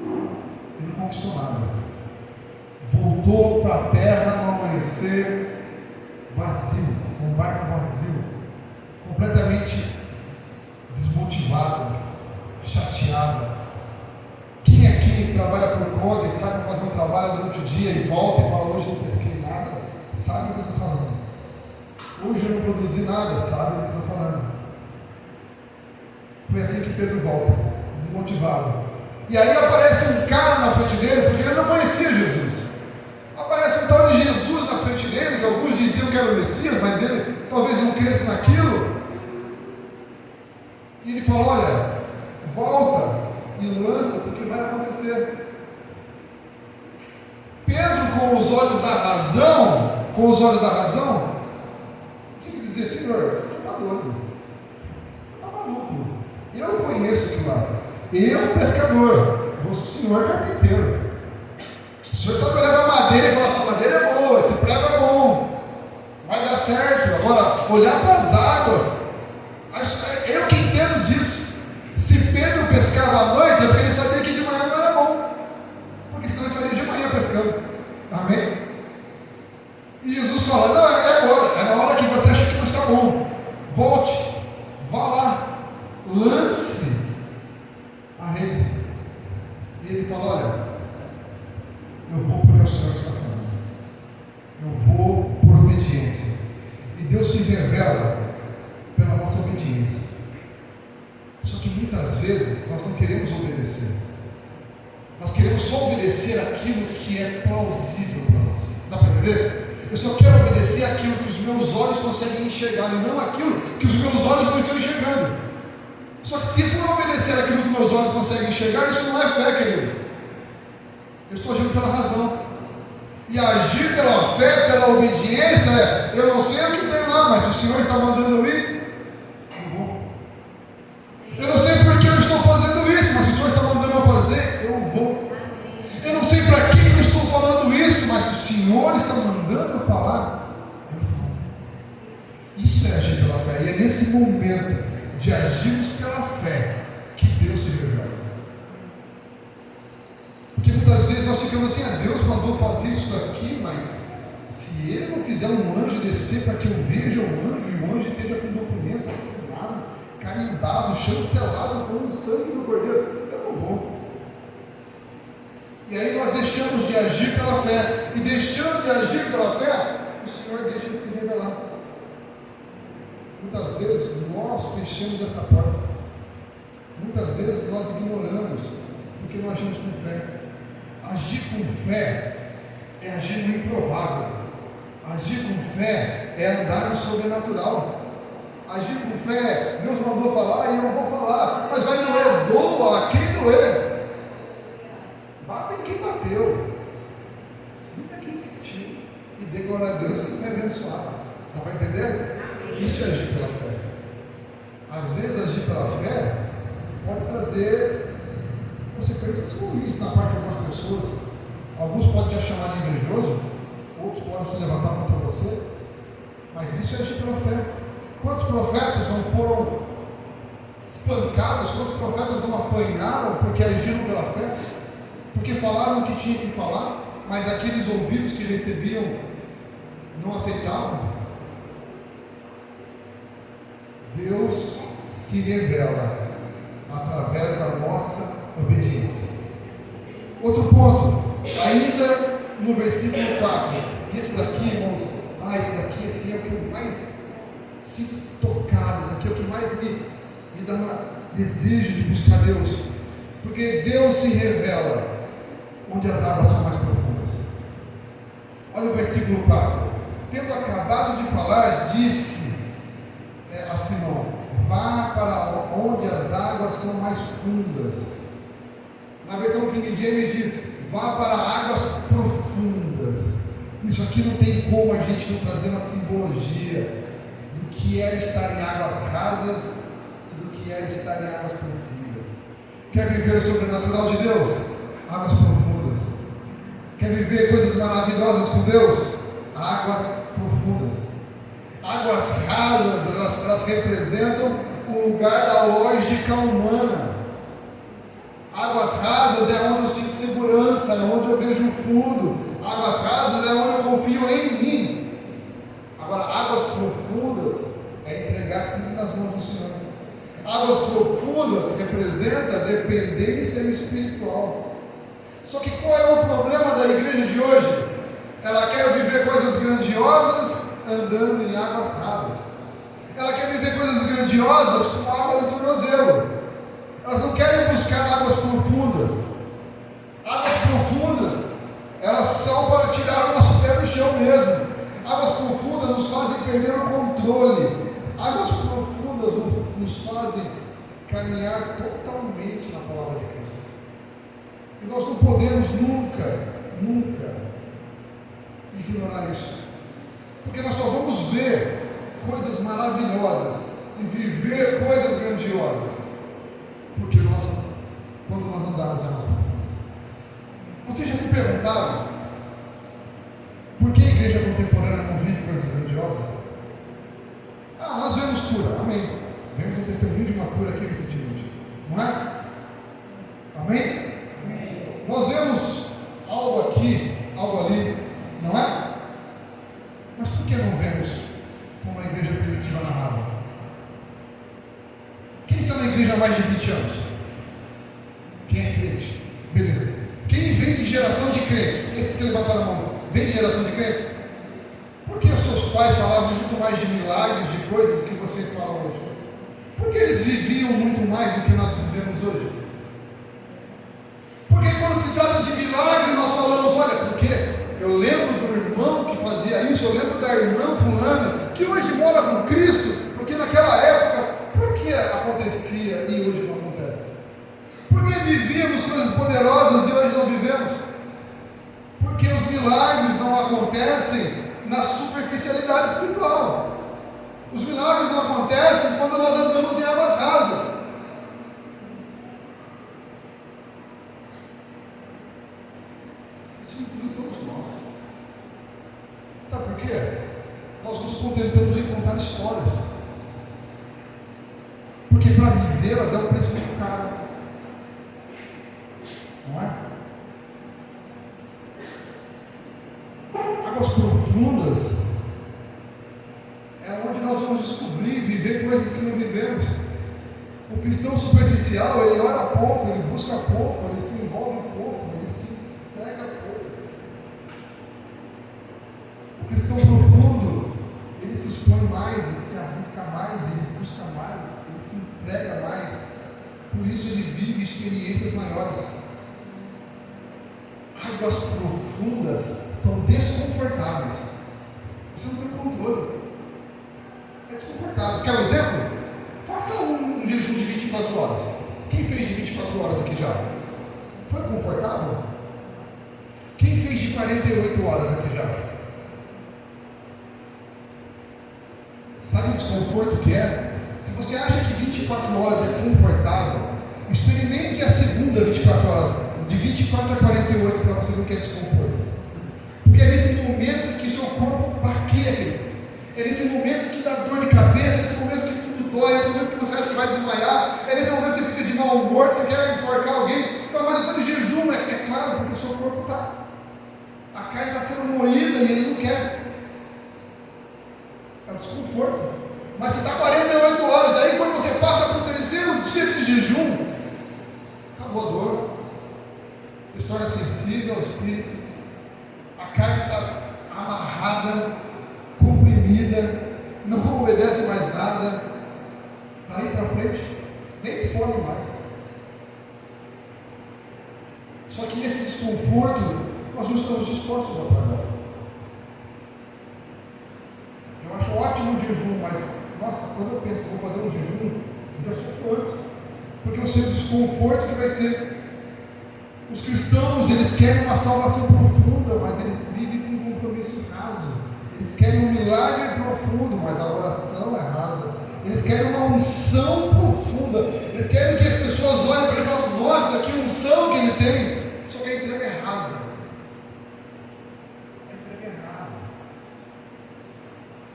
Ele não conquistou nada. Voltou para a terra no amanhecer vazio, com o barco vazio, completamente desmotivado, chateado. Quem aqui trabalha por conta e sabe fazer um trabalho durante o dia e volta e fala: hoje não pesquei nada, sabe o que eu estou falando? Hoje eu não produzi nada, sabe o que eu estou falando? Foi assim que Pedro volta, desmotivado. E aí aparece um cara na frente dele, porque ele não conhecia Jesus. Aparece um tal de Jesus na frente dele, que alguns diziam que era o Messias, mas ele talvez não cresça naquilo. E ele fala: olha, volta e lança, porque vai acontecer. Pedro, com os olhos da razão, tinha que dizer: Senhor, você está doido, está maluco, eu conheço aquilo lá, eu pescador, o senhor carpinteiro, o senhor sabe levar madeira e falar: essa madeira é boa, esse prego é bom, vai dar certo. Agora, olhar para as águas, eu que entendo disso. Se Pedro pescava à noite, é porque ele sabia que de manhã não era bom, porque senão ele estaria de manhã pescando. Amém? E Jesus fala: não, é agora, é na hora que você acha que não está bom, volte, vá lá, lance a rede. E ele fala: olha, eu vou porque o Senhor está falando, eu vou por obediência. E Deus se revela pela nossa obediência. Só que muitas vezes nós não queremos obedecer. Nós queremos só obedecer aquilo que é plausível para nós. Dá para entender? Eu só quero obedecer aquilo que os meus olhos conseguem enxergar, e não aquilo que os meus olhos não estão enxergando. Só que se eu for obedecer aquilo que meus olhos conseguem enxergar, isso não é fé, queridos. Eu estou agindo pela razão. E agir pela fé, pela obediência, eu não sei o que tem lá, mas o Senhor está mandando eu ir. Eu não sei porque eu estou fazendo isso, mas o Senhor está mandando eu fazer, eu vou. Eu não sei para quem eu estou falando isso, mas o Senhor está mandando eu falar, eu vou. Isso é agir pela fé. E é nesse momento de agirmos pela fé que Deus se revela. Porque muitas vezes nós ficamos assim: Deus mandou fazer isso daqui, mas se Ele não fizer um anjo descer para que eu veja o anjo, e o anjo esteja com o documento assinado, carimbado, chancelado com o sangue do Cordeiro, eu não vou. E aí nós deixamos de agir pela fé, e deixando de agir pela fé, o Senhor deixa de se revelar. Muitas vezes nós fechamos essa porta, muitas vezes nós ignoramos Porque não agimos com fé. Agir com fé é agir no improvável. Agir com fé é andar no sobrenatural. Agir com fé, Deus mandou falar e eu não vou falar, mas vai doer, doa a quem doer. Bata em quem bateu, sinta quem sentiu e dê glória a Deus que vai abençoar. Dá para entender? Isso é agir pela fé. Às vezes agir pela fé pode trazer consequências ruins na parte de algumas pessoas. Alguns podem te chamar de invejoso, outros podem se levantar contra você, mas isso é agir pela fé. Quantos profetas não foram espancados? Quantos profetas não apanharam porque agiram pela fé? Porque falaram o que tinham que falar, mas aqueles ouvidos que recebiam não aceitavam. Deus se revela através da nossa obediência. Outro ponto, ainda no versículo 4. Esse daqui, irmãos, esse daqui assim, é o que mais sinto tocado, isso aqui é o que mais me dá desejo de buscar Deus, porque Deus se revela onde as águas são mais profundas. Olha o versículo 4. Tendo acabado de falar, disse a Simão: vá para onde as águas são mais fundas. Na versão King James diz: vá para águas profundas. Isso aqui não tem como a gente não trazer uma simbologia do que é estar em águas rasas e do que é estar em águas profundas. Quer viver o sobrenatural de Deus? Águas profundas. Quer viver coisas maravilhosas com Deus? Águas profundas. Águas rasas, elas representam o lugar da lógica humana. Águas rasas é onde eu sinto segurança, é onde eu vejo o fundo. Águas rasas é onde eu confio em mim. Agora, águas profundas é entregar tudo nas mãos do Senhor. Águas profundas representa dependência espiritual. Só que qual é o problema da igreja de hoje? Ela quer viver coisas grandiosas andando em águas rasas. Ela quer viver coisas grandiosas com água no tornozelo. Elas não querem buscar águas profundas. Águas profundas, elas são para tirar o nosso pé do chão mesmo. Águas profundas nos fazem perder o controle. Águas profundas nos fazem caminhar totalmente na palavra de Cristo. E nós não podemos nunca ignorar isso. Porque nós só vamos ver coisas maravilhosas e viver coisas grandiosas porque quando nós andarmos em águas profundas. Vocês já se perguntaram por que a igreja contemporânea não vive coisas grandiosas? Nós vemos cura, amém. Vemos um testemunho de uma cura aqui nesse dia, não é? Amém? Nós vemos algo aqui, algo ali, não é? Mas por que não vemos como a igreja primitiva narrava? Quem está na igreja há mais de 20 anos? Quem é crente? Beleza. Quem vem de geração de crentes? Esses que levantaram a mão, vem de geração de crentes? Por que os seus pais falavam muito mais de milagres, de coisas que vocês falam hoje? Porque eles viviam muito mais do que nós vivemos hoje. Porque quando se trata de milagre, nós falamos, olha, porque eu lembro do irmão que fazia isso, eu lembro da irmã fulana, que hoje mora com Cristo, porque naquela época, por que acontecia e hoje não acontece? Porque vivíamos coisas poderosas e hoje não vivemos? Porque os milagres não acontecem na superficialidade espiritual. Os milagres não acontecem quando nós andamos em águas rasas. Isso inclui todos nós. Sabe por quê? Nós nos contentamos em contar histórias. Porque para vivê-las é um preço muito caro. Não é? Águas profundas é onde nós vamos descobrir, viver coisas que não vivemos. O cristão superficial, ele ora pouco, ele busca pouco, ele se envolve pouco, ele se entrega pouco. O cristão profundo, ele se expõe mais, ele se arrisca mais, ele busca mais, ele se entrega mais. Por isso ele vive experiências maiores. águas profundas são desconfortáveis. Você não tem controle. É desconfortável. Quer um exemplo? Faça um jejum de 24 horas. Quem fez de 24 horas aqui já? Foi confortável? Quem fez de 48 horas aqui já? Sabe o desconforto que é? Se você acha que 24 horas é confortável, experimente a segunda 24 horas, de 24 a 48, para você ver o que é desconforto. Porque é nesse momento que seu corpo baqueia. É nesse momento que dá dor de cabeça, é nesse momento que tudo dói, é nesse momento que você acha que vai desmaiar, é nesse momento que você fica de mau humor, que você quer enforcar alguém. Você fala, mas eu estou em jejum. É claro, porque o seu corpo está. A carne está sendo moída e ele não quer. É um desconforto. Mas se está 48 horas, aí quando você passa para o terceiro dia de jejum, acabou a dor. Você torna sensível ao espírito. A carne está amarrada, comprimida, não obedece mais nada. Daí para frente, nem fome mais. Só que esse desconforto, nós não estamos dispostos a pagar. Eu acho ótimo o jejum, mas, nossa, quando eu penso que vou fazer um jejum, eu já sofro antes. Porque eu sei o desconforto que vai ser. Os cristãos, eles querem uma salvação profunda, mas eles vivem com um compromisso raso. Eles querem um milagre profundo, mas a oração é rasa. Eles querem uma unção profunda. Eles querem que as pessoas olhem para ele e falem, nossa, que unção que ele tem. Só que a entrega é rasa. A entrega é rasa.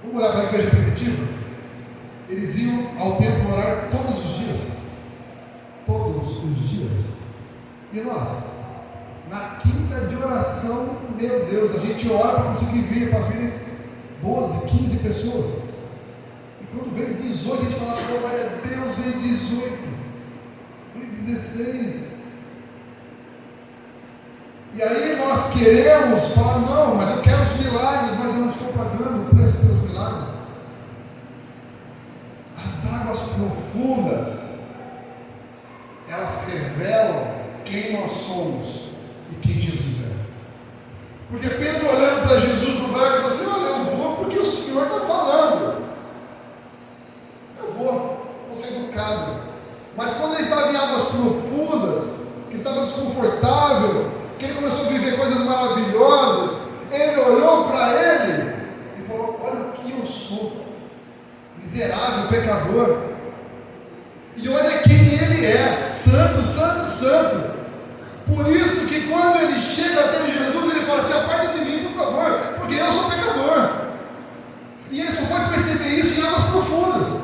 Vamos olhar para a igreja primitiva? Eles iam ao templo orar todos os dias. Todos os dias. E nós, na quinta de oração, meu Deus, a gente ora para conseguir vir, para vir 12, 15 pessoas. E quando veio 18, a gente fala, glória a Deus, veio 18, veio 16. E aí nós queremos falar, não, mas eu quero os milagres, mas eu não estou pagando o preço pelos milagres. As águas profundas, elas revelam quem nós somos e quem Jesus é. Porque Pedro olhando para Jesus no barco, falou assim, olha, eu vou porque o Senhor está falando. Eu vou ser educado. Mas quando ele estava em águas profundas, que estava desconfortável, que ele começou a viver coisas maravilhosas, ele olhou para ele e falou, olha o que eu sou, miserável, pecador. E olha quem ele é, santo, santo, santo. Por isso que quando ele chega até Jesus, ele fala assim, aparta de mim, por favor, porque eu sou pecador. E ele só foi perceber isso em águas profundas.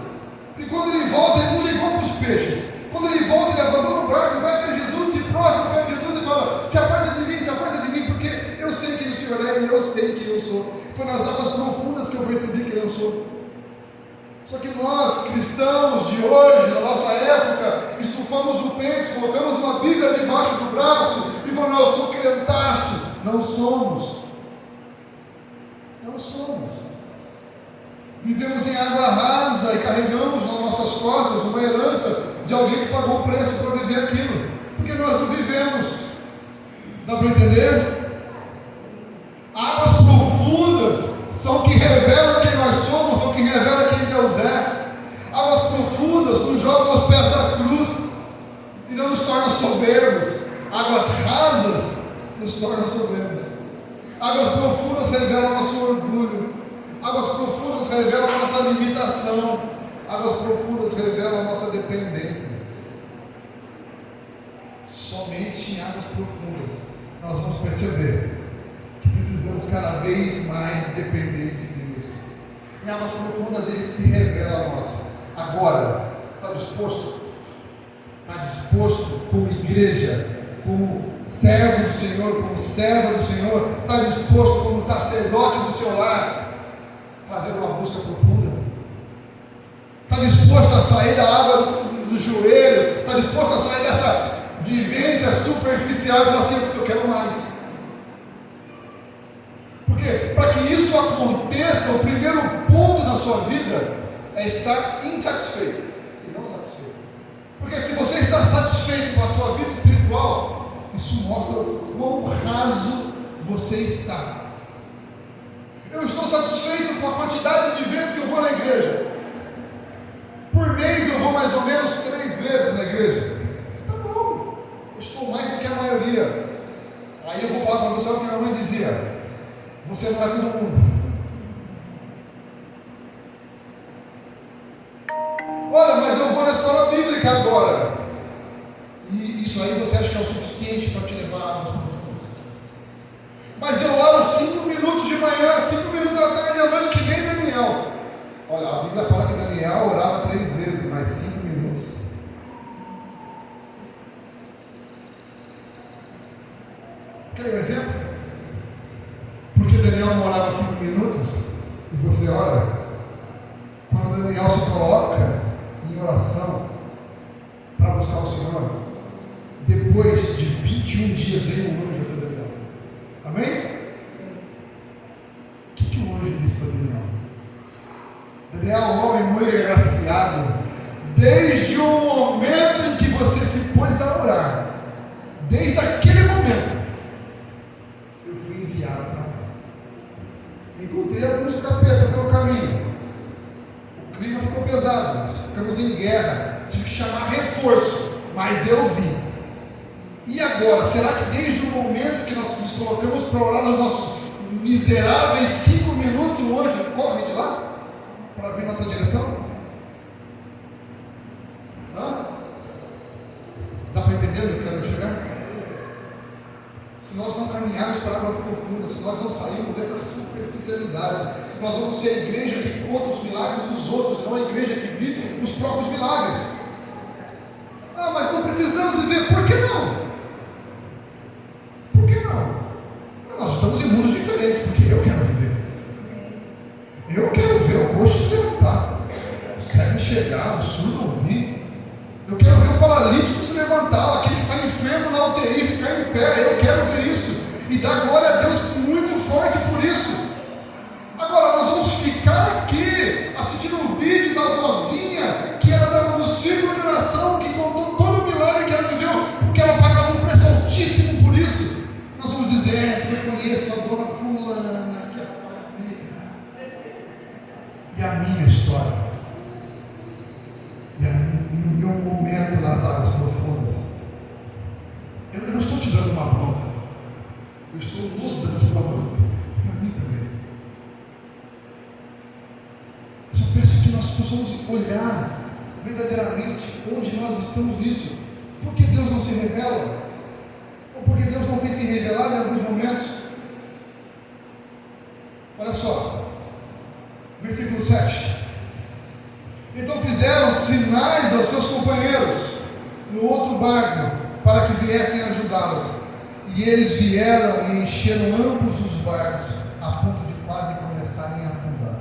E quando ele volta, ele não ligou para os peixes. Quando ele volta, ele abandona o barco, vai até Jesus, se prostra para Jesus e fala, se aparta de mim, porque eu sei quem o Senhor é e eu sei quem eu sou. Foi nas águas profundas que eu percebi quem eu sou. Só que nós, cristãos de hoje, na nossa época, estufamos o peito, colocamos uma Bíblia debaixo do braço e falamos, eu sou crentaço. Não somos. Não somos. Vivemos em água rasa e carregamos nas nossas costas uma herança de alguém que pagou o preço para viver aquilo. Porque nós não vivemos. Dá para entender? Águas profundas são que revelam quem nós somos, são que revelam quem Deus é. Águas profundas nos jogam aos pés da cruz e não nos tornam soberbos. Águas rasas nos tornam soberbos. Águas profundas revelam nosso orgulho. Águas profundas revelam a nossa limitação. Águas profundas revelam a nossa dependência. Somente em águas profundas nós vamos perceber que precisamos cada vez mais depender de Deus. Em águas profundas ele se revela a nós. Agora, está disposto? Está disposto como igreja, como servo do Senhor, como serva do Senhor? Está disposto como sacerdote do seu lar? Fazer uma busca profunda? Está disposto a sair da água do joelho? Está disposto a sair dessa vivência superficial e falar assim, eu quero mais? Porque para que isso aconteça, o primeiro ponto da sua vida é estar insatisfeito e não satisfeito. Porque se você está satisfeito com a tua vida espiritual, Isso mostra o quão raso você está. Eu estou satisfeito com a quantidade de vezes que eu vou na igreja. Por mês eu vou mais ou menos 3 vezes na igreja. Tá bom, eu estou mais do que a maioria. Aí eu vou falar para você o que a minha mãe dizia: você não é todo mundo. Olha, mas eu vou na escola bíblica agora. E isso aí você acha que é o suficiente para te levar a águas profundas? Mas eu oro 5 minutos de manhã, 5 minutos da tarde e à noite, que nem Daniel. Olha, a Bíblia fala que Daniel orava 3 vezes, mas 5 minutos. Quer um exemplo? Porque Daniel não orava 5 minutos e você ora? Quando Daniel se coloca em oração para buscar o Senhor, depois de 21 dias veio o anjo para Daniel. Amém? O que o anjo disse para Daniel? Daniel é um homem muito agraciado. Desde o momento em que você se pôs a orar, desde aquele momento, eu fui enviado para cá. Encontrei alguns capetas pelo caminho. O clima ficou pesado, nós ficamos em guerra, tive que chamar reforço, mas eu vi. E agora, será que desde o momento que nós nos colocamos para orar nos nossos miseráveis 5 minutos, o anjo corre de lá para vir nossa direção? Hã? Dá para entender onde eu quero chegar? Se nós não caminharmos para águas profundas, se nós não sairmos dessa superficialidade, nós vamos ser a igreja que conta os milagres dos outros, não a igreja que vive os próprios milagres. Ah, mas não precisamos viver, por que não? Por que não? Nós estamos em mundos diferentes, porque eu quero viver. Eu quero ver o coxo se levantar, o cego enxergar, o surdo ouvir. Eu quero ver o paralítico se levantar, aquele que está enfermo na UTI ficar em pé. Eu quero ver isso e dar glória a Deus muito forte por isso. Agora nós vamos ficar aqui assistindo um vídeo da vozinha que era no círculo de oração, que contou todo o milagre que ela viveu, porque ela pagava um preço altíssimo por isso. Nós vamos dizer: reconheço a dona fulana, que é a parceira. E a minha história. E o meu momento nas águas profundas. Eu não estou te dando uma bronca. Eu estou nos dando uma bronca. Para mim também. Eu só peço que nós possamos olhar verdadeiramente onde nós estamos nisso. Por que Deus não se revela? Ou porque Deus não tem se revelado em alguns momentos? Olha só. Versículo 7. Então fizeram sinais aos seus companheiros no outro barco, para que viessem ajudá-los. E eles vieram e encheram ambos os barcos, a ponto de quase começarem a afundar.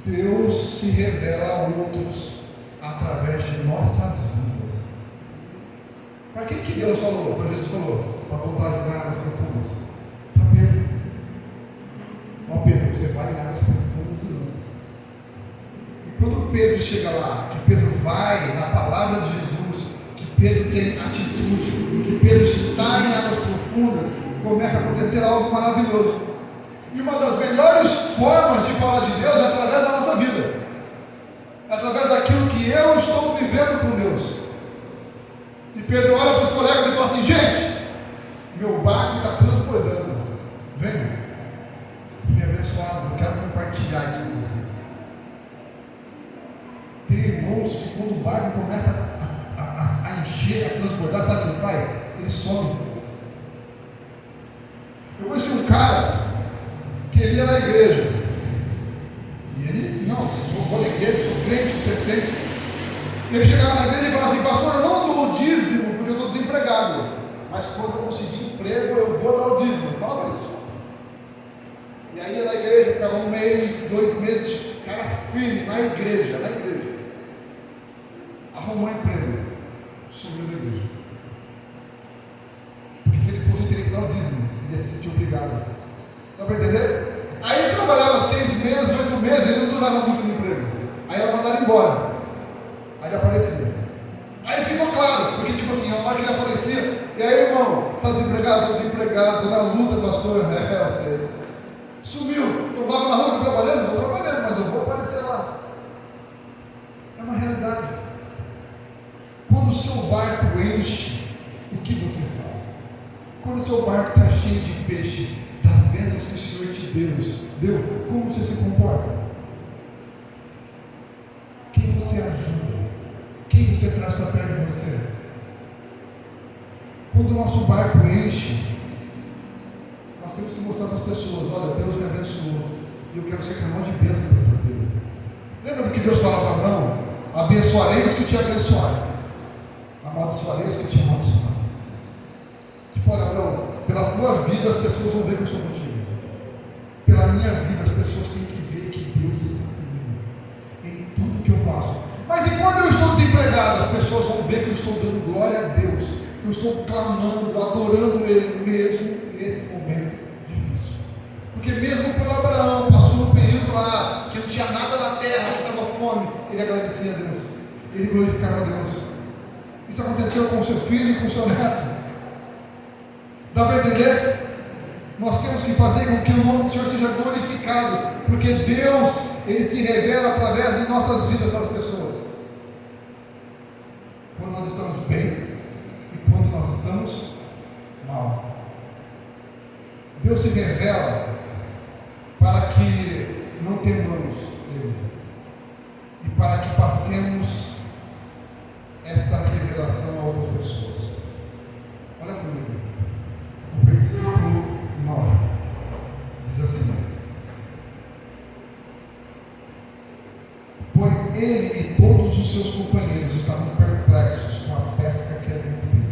Deus se revela a outros através de nossas vidas. Para que Deus falou? Para Jesus falou? Para voltar a jogar águas profundas? Para Pedro. Ó Pedro, você vai em águas profundas e lança. Quando Pedro chega lá, que Pedro vai na palavra de Jesus, que Pedro tem atitude, que Pedro está em águas profundas, começa a acontecer algo maravilhoso. E uma das melhores formas de falar de Deus é através da nossa vida, através daquilo que eu estou vivendo com Deus. E Pedro olha para os colegas e fala assim: gente, meu barco está transbordando, venham, me abençoado, eu quero compartilhar isso com vocês. Tem irmãos que quando o barco começa a encher, a transbordar, sabe o que ele faz? Ele some. Eu conheci um cara que ele ia na igreja. E ele, não, vou na igreja, sou crente, você é crente. Ele chegava na igreja e falava assim: pastor, eu não dou o dízimo porque eu estou desempregado. Mas quando eu conseguir emprego, eu vou dar o dízimo. Fala isso. E aí ia na igreja, ficava 1 mês, 2 meses, cara firme, na igreja. Arrumou um emprego, subiu da igreja. Porque se ele fosse, ele teria que dar o dízimo, ele ia se sentir obrigado. Dá para entender? Aí ele trabalhava 6 meses, 8 meses, ele não durava muito no emprego. Aí ela mandaram embora. Aí ele aparecia. Aí ficou claro, porque tipo assim, a hora que ele aparecia, e aí desempregado, estou na luta, pastor. Eu sei. Sumiu. Tomava na rua, estou trabalhando? Estou trabalhando, mas eu vou aparecer lá. É uma realidade. Quando o seu barco enche, o que você faz? Quando o seu barco está cheio de peixe, das bênçãos que o Senhor te deu, como você se comporta? Quem você ajuda? Quem você traz para perto de você? Quando o nosso barco enche, nós temos que mostrar para as pessoas: olha, Deus me abençoou e eu quero ser canal de bênção para a tua vida. Lembra do que Deus fala para Abraão? Abençoarei os que te abençoarem, amaldiçoarei os que te amaldiçoarem. Tipo, olha, Abraão, pela tua vida as pessoas vão ver que eu estou contigo. Pela minha vida as pessoas têm que ver que Deus está comigo em tudo que eu faço. Mas e quando eu estou desempregado, as pessoas vão ver que eu estou dando glória a Deus, que eu estou clamando, adorando Ele mesmo nesse momento difícil. Porque mesmo quando Abraão passou um período lá que não tinha nada na terra, que estava fome, ele agradecia a Deus, ele glorificava a Deus. Isso aconteceu com o seu filho e com o seu neto. Dá para entender? Nós temos que fazer com que o nome do Senhor seja glorificado, porque Deus, Ele se revela através de nossas vidas para as pessoas. Quando nós estamos bem e quando nós estamos mal. Deus se revela para que não temamos Ele e para que passemos essa revelação a outras pessoas. Olha comigo. O versículo 9 diz assim: pois ele e todos os seus companheiros estavam perplexos com a pesca que haviam feito,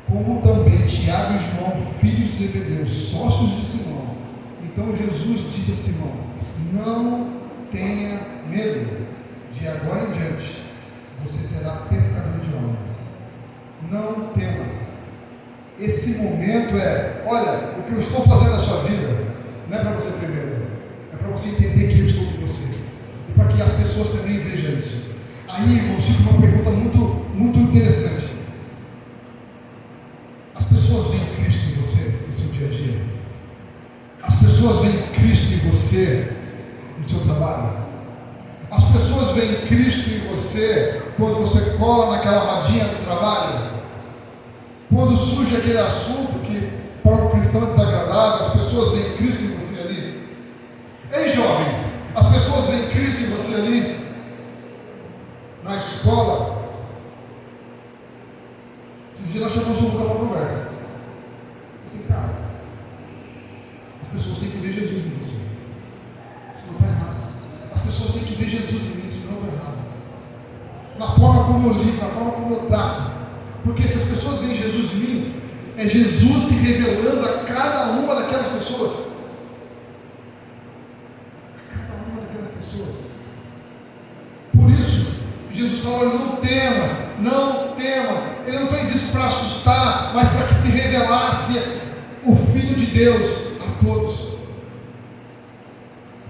como também Tiago e João, filhos de Zebedeu, sócios de Simão. Então Jesus disse a Simão: não tenha medo, de agora em diante você será pescador de homens. Não temas. Esse momento olha, o que eu estou fazendo na sua vida não é para você ter medo, é para você entender que eu estou com você e para que as pessoas também vejam isso. Aí, irmão, fica uma pergunta muito interessante. As pessoas veem Cristo em você no seu dia a dia? As pessoas veem Cristo em você no seu trabalho? As pessoas veem Cristo em você quando você cola naquela rodinha do trabalho? Quando surge aquele assunto que para o cristão é desagradável, as pessoas veem Cristo em você ali? Ei, jovens, as pessoas veem Cristo em você ali? Na escola? Esses dias nós chamamos um para uma conversa. Assim, cara, as pessoas têm que ver Jesus em você. Isso não está errado. As pessoas têm que ver Jesus em mim, isso não está errado. Na forma como eu lido, na forma como eu trato. Porque se as pessoas veem Jesus em mim, é Jesus se revelando a cada uma daquelas pessoas. A cada uma daquelas pessoas. Por isso, Jesus falou: não temas, não temas. Ele não fez isso para assustar, mas para que se revelasse o Filho de Deus a todos.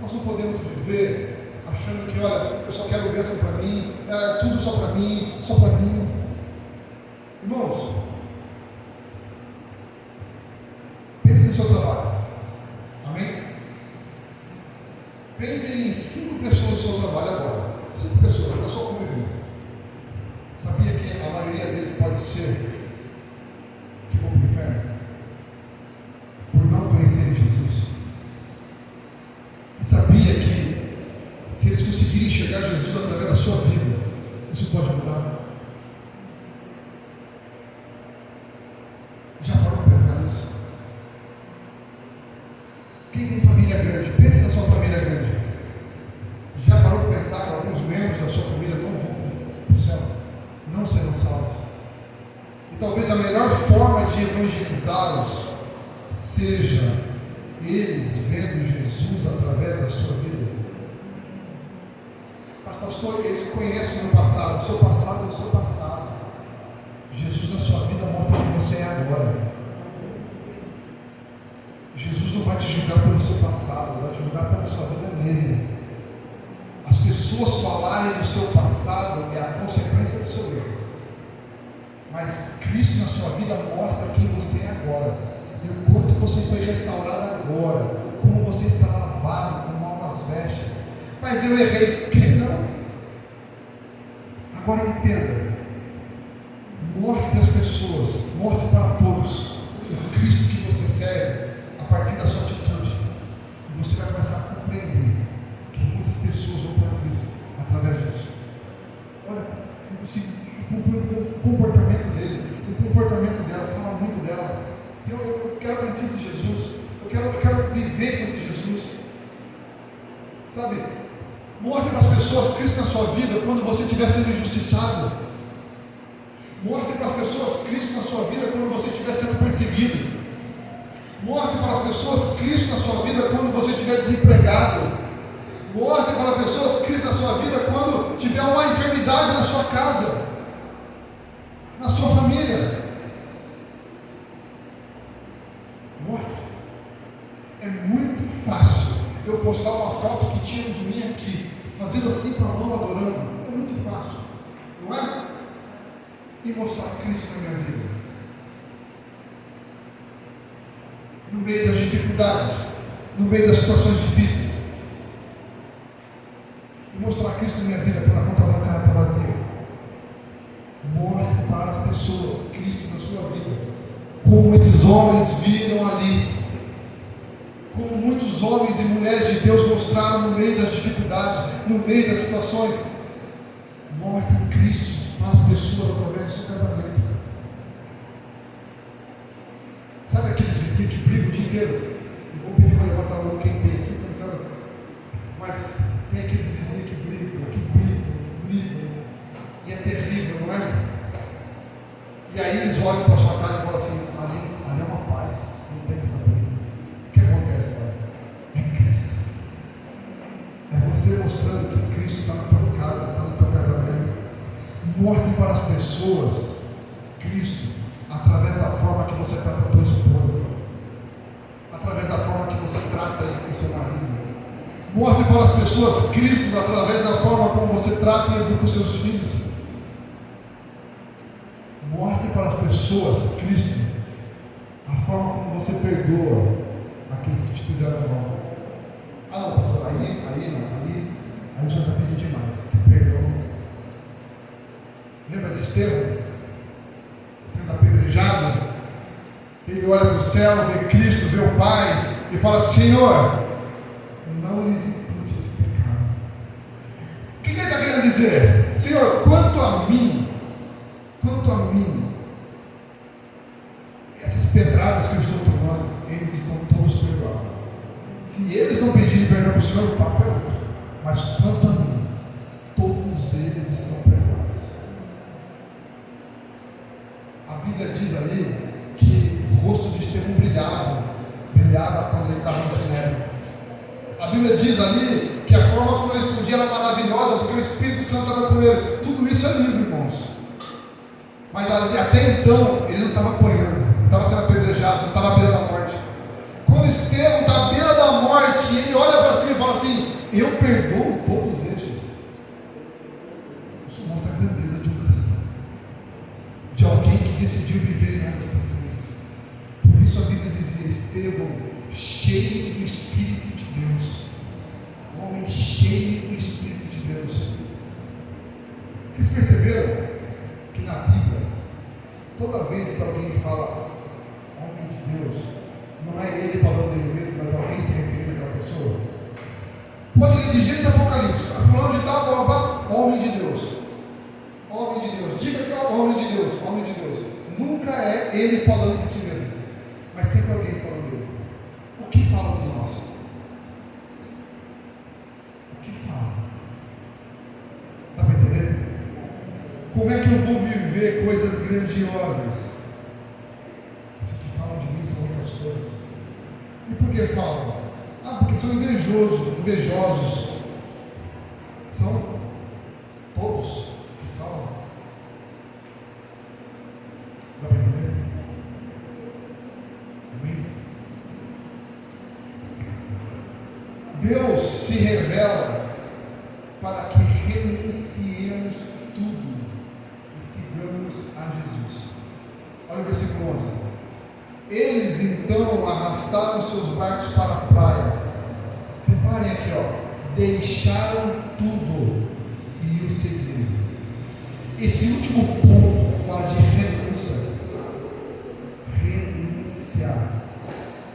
Nós não podemos viver achando que, olha, eu só quero bênção para mim, tudo só para mim, só para mim. Irmãos, pense no seu trabalho. Amém? Pense em 5 pessoas no seu trabalho agora. 5 pessoas, na sua convivência. Sabia que a maioria deles pode ser que vão para o inferno por não conhecer Jesus? E sabia que se eles conseguirem chegar a Jesus através da sua vida, isso pode mudar? Já parou para pensar nisso? Quem tem família grande, pense na sua família grande. Já parou para pensar que alguns membros da sua família não vão para o céu? Não serão salvos? E talvez a melhor forma de evangelizá-los seja eles vendo Jesus através da sua vida. Mas pastor, eles conhecem o meu passado. O seu passado é o seu passado. Jesus na sua vida mostra quem você é agora. Jesus não vai te julgar pelo seu passado, vai te julgar pela sua vida nele. As pessoas falarem do seu passado é a consequência do seu erro. Mas Cristo na sua vida mostra quem você é agora. E o quanto você foi restaurado agora. Como você está lavado com novas vestes. Mas eu errei. Que não? Agora entenda. Mostre às pessoas, mostre para todos o Cristo que você serve a partir da sua atitude. E você vai começar a compreender que muitas pessoas vão para Cristo através disso. Olha, o comportamento dele, o comportamento dela, fala muito dela. Eu quero conhecer esse Jesus, eu quero viver com esse Jesus. Sabe? Mostre para as pessoas Cristo na sua vida quando você estiver sendo injustiçado. Mostre para as pessoas Cristo na sua vida quando você estiver sendo perseguido. Mostre para as pessoas Cristo na sua vida quando você estiver desempregado. Mostre para as pessoas Cristo na sua vida quando tiver uma enfermidade na sua casa, na sua família. Mostre. É muito fácil eu postar uma foto que tinha de mim aqui, fazendo assim com a mão adorando. É muito fácil, não é? E mostrar Cristo na minha vida. No meio das dificuldades, no meio das situações difíceis. E mostrar Cristo na minha vida quando a conta bancária está vazia. Mostre para as pessoas Cristo na sua vida. Como esses homens viram ali. Como muitos homens e mulheres de Deus mostraram no meio das dificuldades, no meio das situações. Mostre Cristo para as pessoas através do seu casamento. Sabe aqueles vizinhos que brigam o dia inteiro? Eu vou pedir para levantar a mão quem tem aqui, mas tem aqueles vizinhos que brigam, e é terrível, não é? E aí eles olham para a sua casa e falam assim: ali é uma paz, não tem essa briga. O que acontece lá? É Cristo. É você mostrando que Cristo está na tua casa, está no teu casamento. Mostre para as pessoas Cristo através da forma que você trata a tua esposa, através da forma que você trata o seu marido. Mostre para as pessoas Cristo através da forma como você trata e educa os seus filhos. Mostre para as pessoas Cristo a forma como você perdoa aqueles que te fizeram mal. Ah não, pastor, aí o senhor está pedindo demais. Perdoa. Lembra de Estevão? Sendo apedrejado, ele olha para o céu, vê Cristo, vê o Pai e fala: Senhor, não lhes impute esse pecado. O que ele está querendo dizer? Senhor, quanto a mim, essas pedradas que eu estou tomando, eles estão todos perdoados. Se eles não pedirem perdão para o Senhor, o papo é outro. Mas quanto a mim, todos eles estão perdoados. A Bíblia diz ali que o rosto de Estevão brilhava quando ele estava no Sinédrio. A Bíblia diz ali que a forma como ele respondia era maravilhosa, porque o Espírito Santo estava com ele. Tudo isso é lindo, irmãos. Mas até então ele não estava apanhando, não estava sendo apedrejado, não estava à beira da morte. Quando Estevão está à beira da morte, ele olha para cima e fala assim: eu perdoo todos estes. Isso mostra a grandeza de um cristão, de alguém que decidiu viver em águas profundas. Por isso a Bíblia dizia: Estevão, cheio do Espírito de Deus, homem cheio do Espírito de Deus. Vocês perceberam que na Bíblia, toda vez que alguém fala homem de Deus, não é ele falando dele mesmo, mas alguém se referindo àquela pessoa? Pode ler de Gênesis e Apocalipse, falando de tal, homem de Deus. Homem de Deus, diga que é homem de Deus, homem de Deus. Nunca é ele falando de si mesmo, mas sempre alguém falando dele. O que falam de nós? O que falam? Dá para entender? Como é que eu vou viver coisas grandiosas? Se que falam de mim são outras coisas. E por que falam? Porque são invejosos. São todos que falam. Dá para entender? Amém? Deus se revela para que renunciemos tudo e sigamos a Jesus. Olha o versículo 11. Eles então arrastaram seus barcos para a praia. Reparem aqui, deixaram tudo e o seguiram. Esse último ponto fala de renúncia. Renunciar.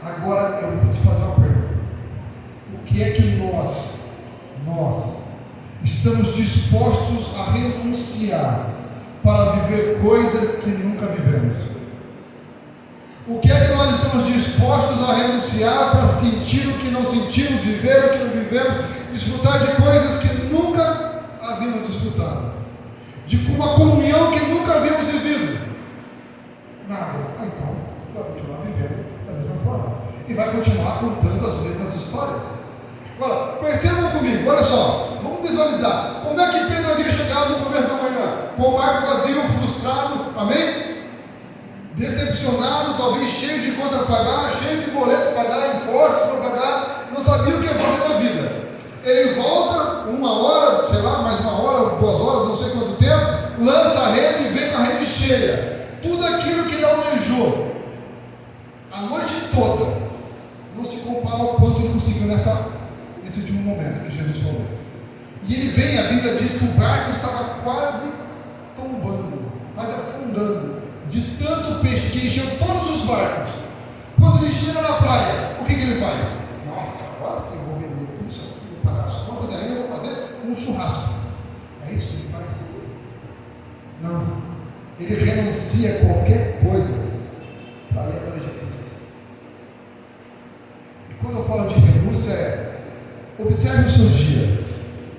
Agora eu vou te fazer uma pergunta. O que é que nós estamos dispostos a renunciar para viver coisas que nunca vivemos? O que é que nós estamos dispostos a renunciar para sentir o que não sentimos, viver o que não vivemos, desfrutar de coisas que nunca havíamos desfrutado, de uma comunhão que nunca havíamos vivido? Nada. Então vai continuar vivendo da mesma forma e vai continuar contando as mesmas histórias. Agora, percebam comigo, olha só, vamos visualizar como é que Pedro havia chegado no começo da manhã, com o barco vazio, frustrado, amém? Decepcionado, talvez cheio de conta para pagar, cheio de boleto para pagar, impostos para pagar, não sabia o que ia fazer na vida. Ele volta, 1 hora, sei lá, mais 1 hora, 2 horas, não sei quanto tempo, lança a rede e vem com a rede cheia. Tudo aquilo que ele almejou a noite toda não se compara ao quanto ele conseguiu nesse último momento que Jesus falou. E ele vem, a Bíblia diz que o barco estava quase tombando, quase afundando, de tanto peixe que encheu todos os barcos. Quando ele chega na praia, o que ele faz? Nossa, agora sim, vou vender tudo isso aqui, vou pagar as contas, aí eu vou fazer um churrasco. É isso que ele faz? Não. Ele renuncia a qualquer coisa para levar de Cristo. E quando eu falo de renúncia, observe o seu dia.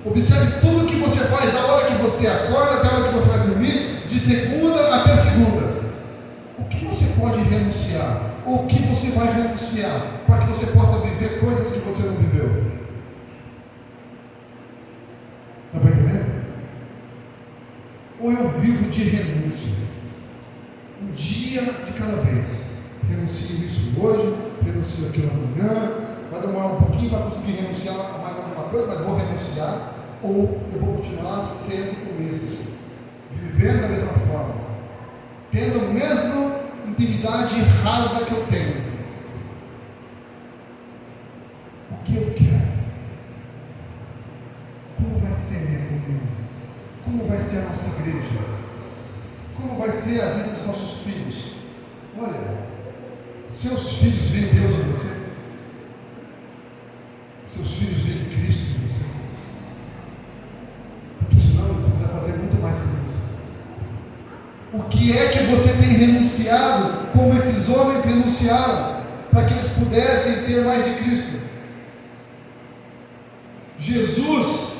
Observe tudo que você faz da hora que você acorda até a hora que você vai dormir, de segunda até segunda. O que você pode renunciar? Ou o que você vai renunciar para que você possa viver coisas que você não viveu? Está para entender? Ou eu vivo de renúncia? Um dia de cada vez. Renuncio isso hoje, renuncio aquilo amanhã. Vai demorar um pouquinho para conseguir renunciar a mais alguma coisa, mas vou renunciar. Ou eu vou continuar sendo o mesmo, vivendo da mesma forma, tendo a mesma intimidade rasa que eu tenho. O que eu quero? Como vai ser a minha comunhão? Como vai ser a nossa igreja? Como vai ser a vida dos nossos filhos? Olha, seus filhos veem Deus em você? Seus filhos veem Cristo em você? Porque senão você vai fazer muito mais que isso. O que é que você tem renunciado, como esses homens renunciaram, para que eles pudessem ter mais de Cristo? Jesus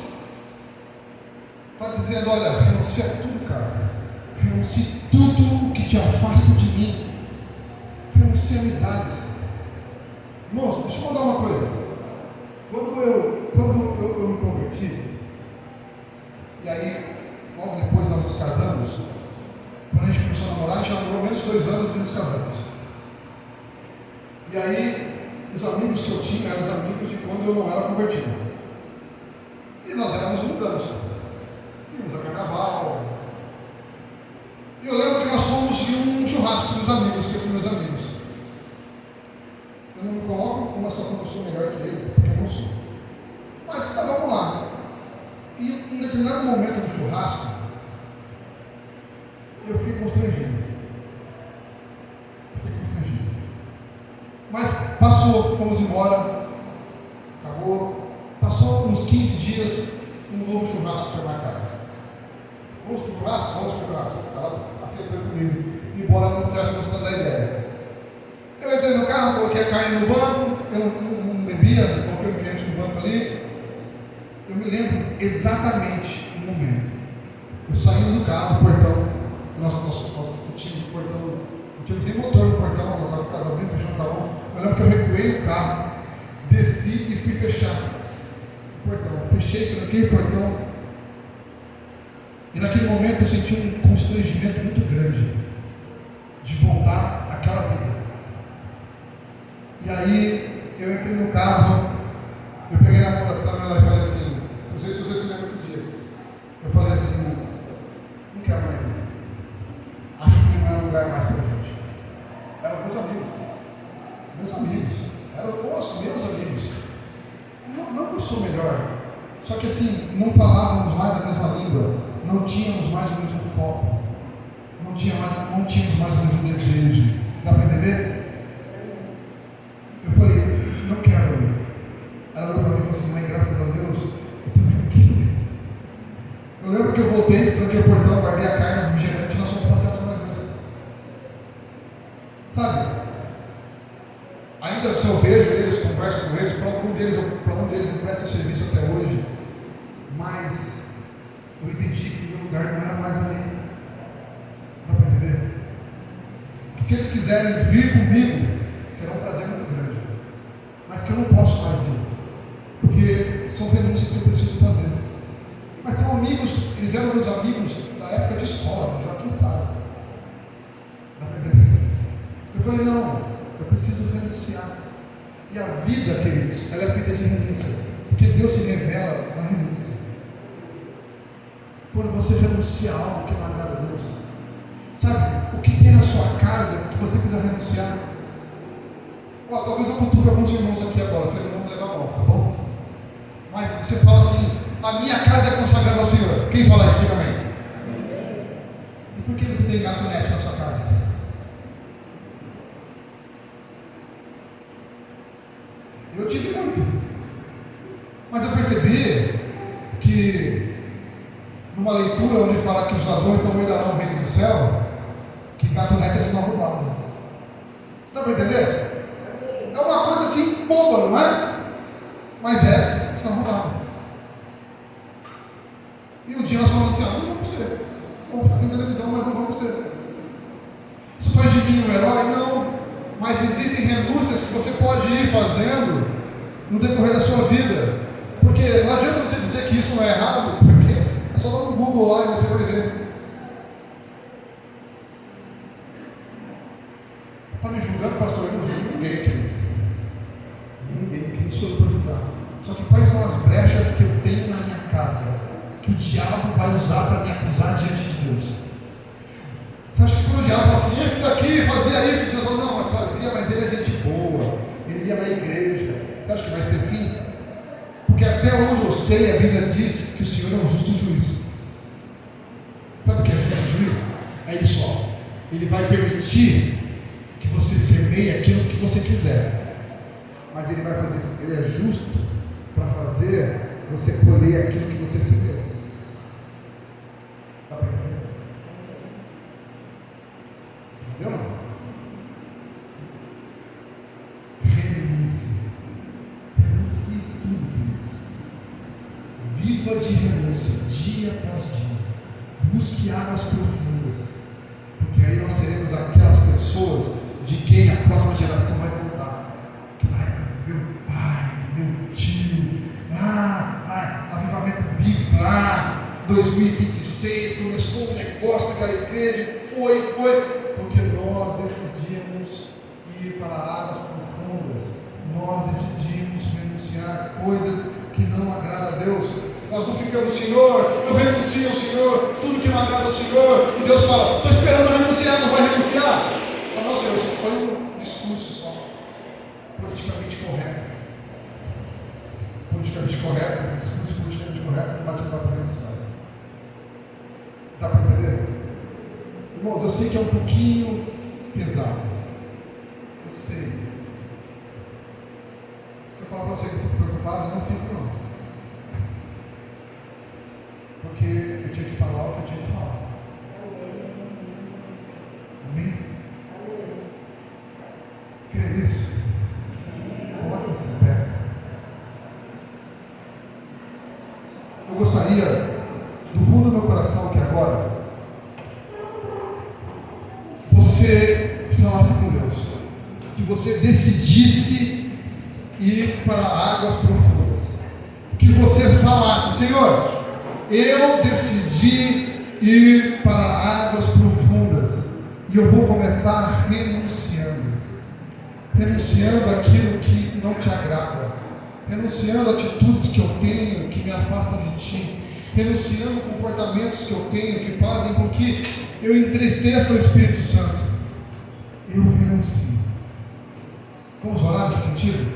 está dizendo: olha, renuncia tudo, cara. Renuncie tudo o que te afasta de mim. Renuncie amizades. Irmãos, deixa eu contar uma coisa. Quando eu me converti, e aí, logo depois nós nos casamos, quando a gente começou a namorar, a gente namorou menos de 2 anos e nos casamos. E aí, os amigos que eu tinha eram os amigos de quando eu não era convertido. E nós éramos mudanos. Íamos a carnaval. E eu lembro que nós fomos em um churrasco com os amigos, com esses meus amigos. Eu não me coloco numa situação que eu sou melhor que eles, porque eu não sou. Mas vamos lá. E em determinado momento do churrasco, eu fiquei constrangido. Mas passou, fomos embora, acabou. Passou uns 15 dias, um novo churrasco foi marcado. Vamos para o churrasco? Vamos para o churrasco. Ela aceitando comigo, embora eu não tivesse gostando da ideia. Eu entrei no carro, coloquei a carne no banco, eu não bebia, coloquei o cliente no banco ali. Eu me lembro exatamente o momento. Eu saí do carro, do portão, nós tínhamos portão, não tínhamos nem motor no portão, nós estávamos abrindo, fechando o carro. Eu lembro que eu recuei o carro, desci e fui fechar o portão. Fechei, tranquei o portão. E naquele momento eu senti um constrangimento muito grande de voltar àquela vida. E aí eu entrei no carro, eu peguei na mão da Sandra e falei assim, não sei se você se lembra desse dia. Eu falei assim, não quero mais ir. lugar mais para a gente. Eram meus amigos. Meus amigos. Eram os meus amigos. Não que eu sou melhor. Só que assim, não falávamos mais a mesma língua. Não tínhamos mais o mesmo foco. Não tínhamos mais o mesmo desejo. Dá para entender? Eu falei, não quero ir. Ela olhou para mim e falou assim, mas graças a Deus, eu tenho aqui. Eu lembro que eu voltei, tranquei o portão, guardei a carne, o refrigerante e nós fomos passear sobre a Deus. Sabe? Ainda se eu vejo eles, converso com eles, para um deles eu presto serviço até hoje. Mas eu entendi que o meu lugar não era mais ali. Dá para entender? Que se eles quiserem vir comigo, será um prazer muito grande. Mas que eu não posso mais ir. Porque são denúncias que eu preciso fazer. Mas são amigos, eles eram meus amigos da época de escola, já cansados. Dá para entender? Eu falei, não, eu preciso renunciar. E a vida, queridos, ela é feita de renúncia. Porque Deus se revela na renúncia. Quando você renuncia a algo que não agrada a Deus. Sabe, o que tem na sua casa que você precisa renunciar? Talvez eu cutuque alguns irmãos aqui agora, vocês não vão levar mal, tá bom? Mas você fala assim, a minha casa é consagrada ao Senhor. Quem fala isso? Diga amém. E por que você tem gatonete na sua casa? Eu tive muito. Mas eu percebi que numa leitura onde fala que os ladrões não herdarão o reino do céu, que gatonete é sinal roubado. Dá para entender? É uma coisa assim boba, não é? Mas é sinal roubado. E um dia nós falamos assim, não vamos ter. Vamos fazer televisão, mas não vamos ter. Isso faz de mim um herói? Não. Mas existem renúncias que você pode ir fazendo no decorrer da sua vida. Porque não adianta você dizer que isso não é errado, porque é só dar no Google lá e você vai ver. Está me julgando, pastor? Eu não julgo ninguém, querido. Ninguém, quem sou eu para julgar? Só que quais são as brechas que eu tenho na minha casa, que o diabo vai usar para me acusar diante de Deus? Você acha que quando o diabo fala assim, esse daqui fazia isso, Deus fala, não, mas fazia, mas ele é gente boa, ele ia na igreja. Você acha que vai ser assim? Porque até onde eu sei, a Bíblia diz que o Senhor é um justo juiz. Sabe o que é justo juiz? É isso, ó. Ele vai permitir que você semeie aquilo que você quiser. Mas ele vai fazer isso. Ele é justo para fazer você colher aquilo que você semeou. Está entendendo? Entendeu? Renuncie. Renuncie tudo, queridos. Viva de renúncia, dia após dia. Busque águas profundas. Porque aí nós seremos aquelas pessoas de quem a próxima geração vai contar. Meu pai, meu tio, avivamento bíblico, 2026 começou um negócio daquela igreja, foi, porque nós decidimos ir para águas profundas, nós decidimos renunciar a coisas que não agradam a Deus. Nós não ficamos, Senhor, eu renuncio ao Senhor, tudo que não agrada ao Senhor, e Deus fala, estou esperando renunciar, não vai renunciar? Não, Senhor, isso foi um discurso só, politicamente correto. Politicamente correto, discurso politicamente correto não vai te levar para a mensagem. Dá para entender? Irmãos, eu sei que é um pouquinho pesado. Eu sei. Se eu falar para você que eu fico preocupado, eu não fico não. Porque eu tinha que falar o que eu tinha que falar. Amém? Crê nisso? Coloque-se em pé. Eu gostaria, do fundo do meu coração aqui agora, você falasse com Deus, que você decidisse ir para águas profundas, que você falasse, Senhor, eu decidi ir para águas profundas, e eu vou começar renunciando àquilo que não te agrada, renunciando a atitudes que eu tenho, que me afastam de ti, renunciando comportamentos que eu tenho, que fazem com que eu entristeça o Espírito Santo. Eu renuncio. Vamos orar nesse sentido?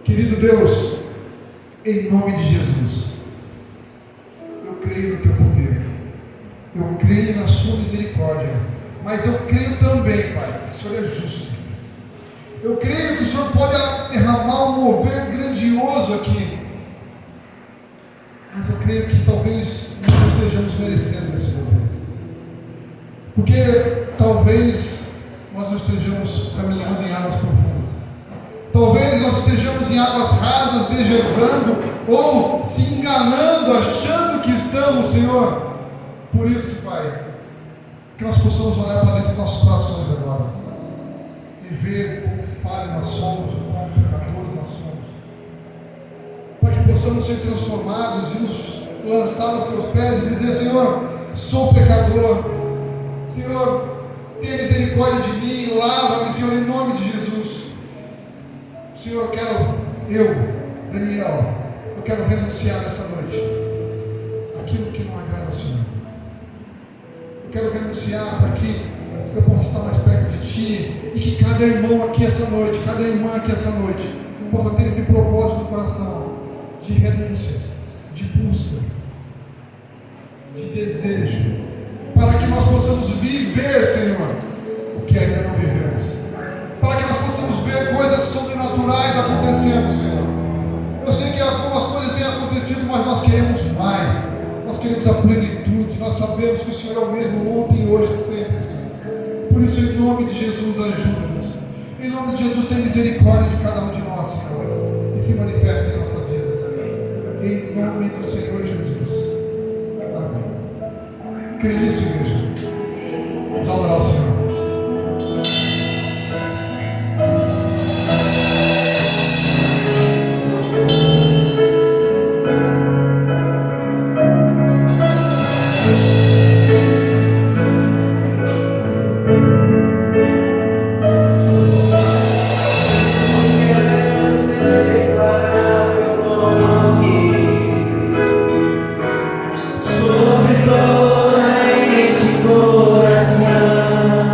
Querido Deus, em nome de Jesus, eu creio no Teu poder, eu creio na Sua misericórdia, mas eu creio também, Pai, que o Senhor é justo. Eu creio que o Senhor pode derramar um mover grandioso aqui, mas eu creio que talvez nós não estejamos merecendo esse mover, porque talvez nós não estejamos caminhando em águas profundas. Talvez nós estejamos em águas rasas, deslizando ou se enganando, achando que estamos, Senhor. Por isso, Pai, que nós possamos olhar para dentro dos nossos corações agora e ver como falho nós somos, como pecadores nós somos, para que possamos ser transformados e nos lançar aos Teus pés e dizer: Senhor, sou pecador, Senhor, tenha misericórdia de mim, lava-me, Senhor, em nome de Jesus. Senhor, Daniel, eu quero renunciar nessa noite aquilo que não agrada ao Senhor. Eu quero renunciar para que eu possa estar mais perto de Ti e que cada irmão aqui essa noite, cada irmã aqui essa noite, possa ter esse propósito no coração de renúncia, de busca, de desejo, para que nós possamos viver, Senhor, o que ainda não vivemos, para que nós possamos ver coisas sobrenaturais acontecendo, Senhor. Eu sei que algumas coisas têm acontecido, mas nós queremos mais, nós queremos a plenitude, nós sabemos que o Senhor é o mesmo ontem, hoje e sempre, Senhor. Por isso, em nome de Jesus, ajuda-nos. Em nome de Jesus, tem misericórdia de cada um de nós, Senhor, e se manifesta em nossas vidas. Em nome do Senhor Jesus. Amém. Queridíssima igreja, vamos adorar ao Senhor. Sobre toda mente e coração.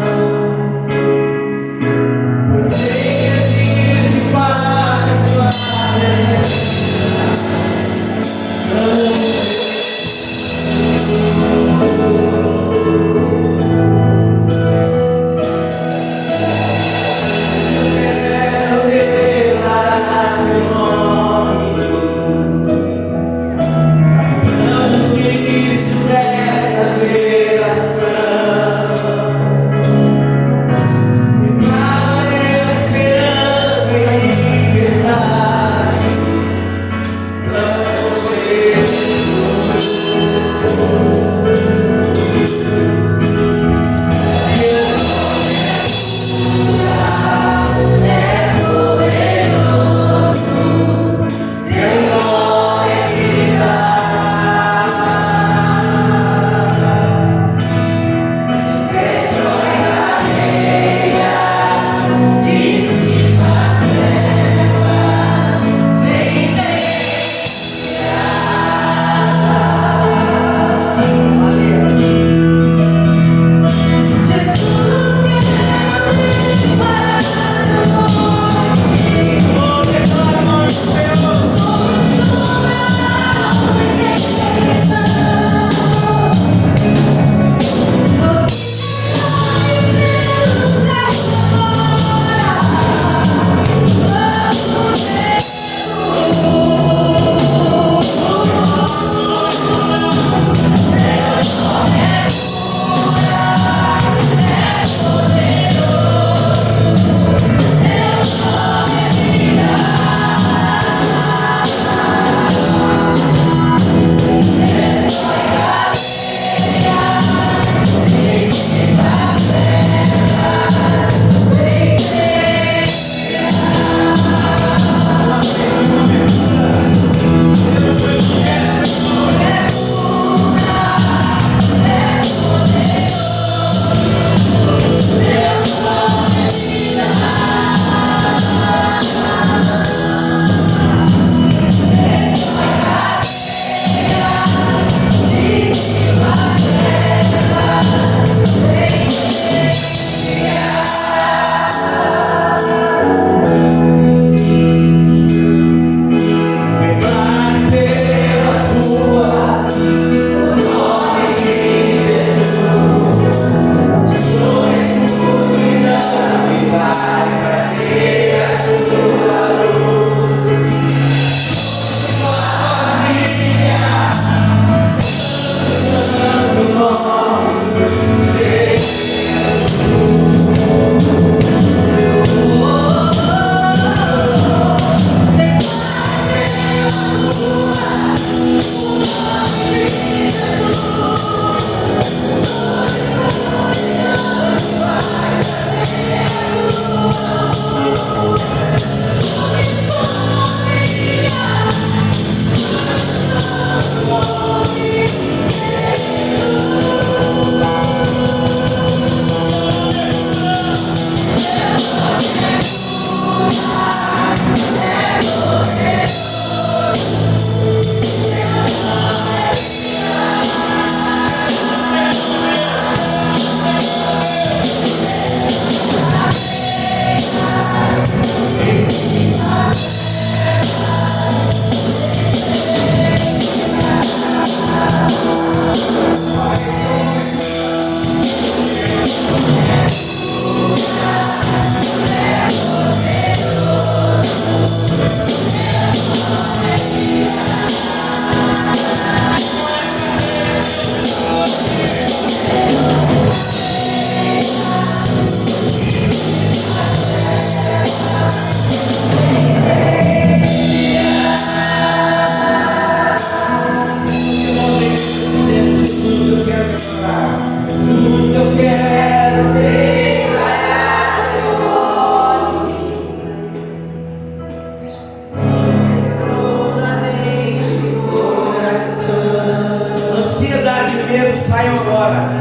Ansiedade e medo saiam agora.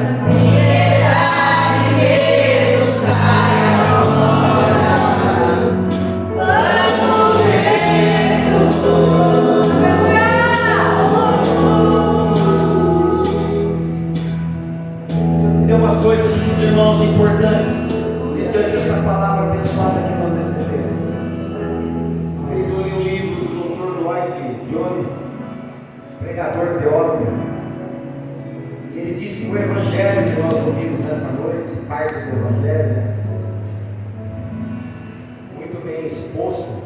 Dizer umas coisas para os irmãos importantes mediante essa palavra abençoada que nós recebemos. Uma vez eu li um livro do Dr. Lloyd Jones, pregador teólogo. Ele disse que o evangelho que nós ouvimos nessa noite, partes do evangelho, muito bem exposto,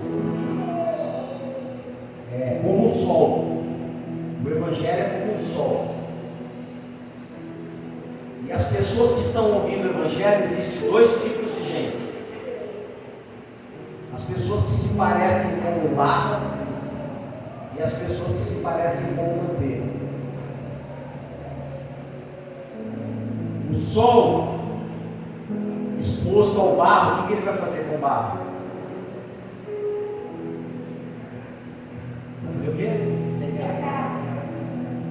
é como o sol. O evangelho é como o sol. E as pessoas que estão ouvindo o evangelho, existem dois tipos de gente. As pessoas que se parecem com o barro e as pessoas que se parecem com o manteiga. O sol exposto ao barro, o que ele vai fazer com o barro? Vai fazer o quê?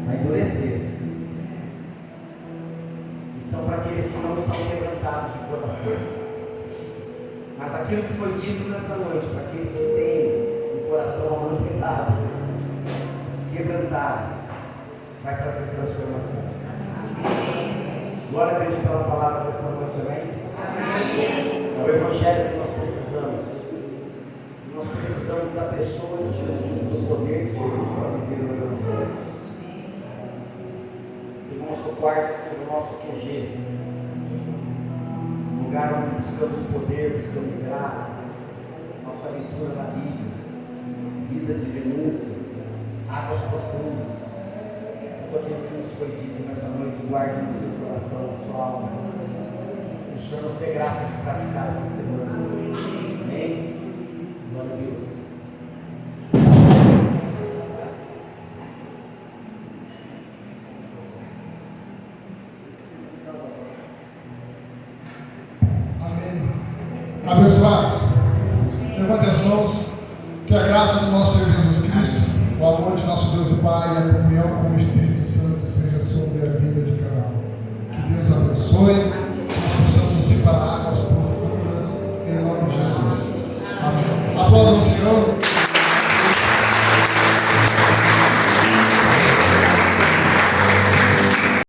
Vai endurecer. São para aqueles que não são quebrantados de coração. Mas aquilo que foi dito nessa noite, para aqueles que têm o coração amanteigado, quebrantado, vai trazer transformação. Glória a Deus pela palavra dessa noite, amém? É o evangelho que nós precisamos. Nós precisamos da pessoa de Jesus, do poder de Jesus para viver o evangelho. O nosso quarto ser o nosso QG, lugar onde buscamos poder, buscamos graça, nossa leitura na Bíblia, vida de renúncia, águas profundas. Tudo aquilo que nos foi dito nessa noite, guarde no seu coração, na sua alma. O Senhor nos dê graça de praticar essa semana. Amém? Glória a Deus. Abençoados, levante as mãos, que a graça do nosso Senhor Jesus Cristo, o amor de nosso Deus e Pai e a comunhão com o Espírito Santo seja sobre a vida de cada um. Que Deus abençoe, que nós possamos ir para águas profundas, em nome de Jesus. Amém. Aplauda o Senhor.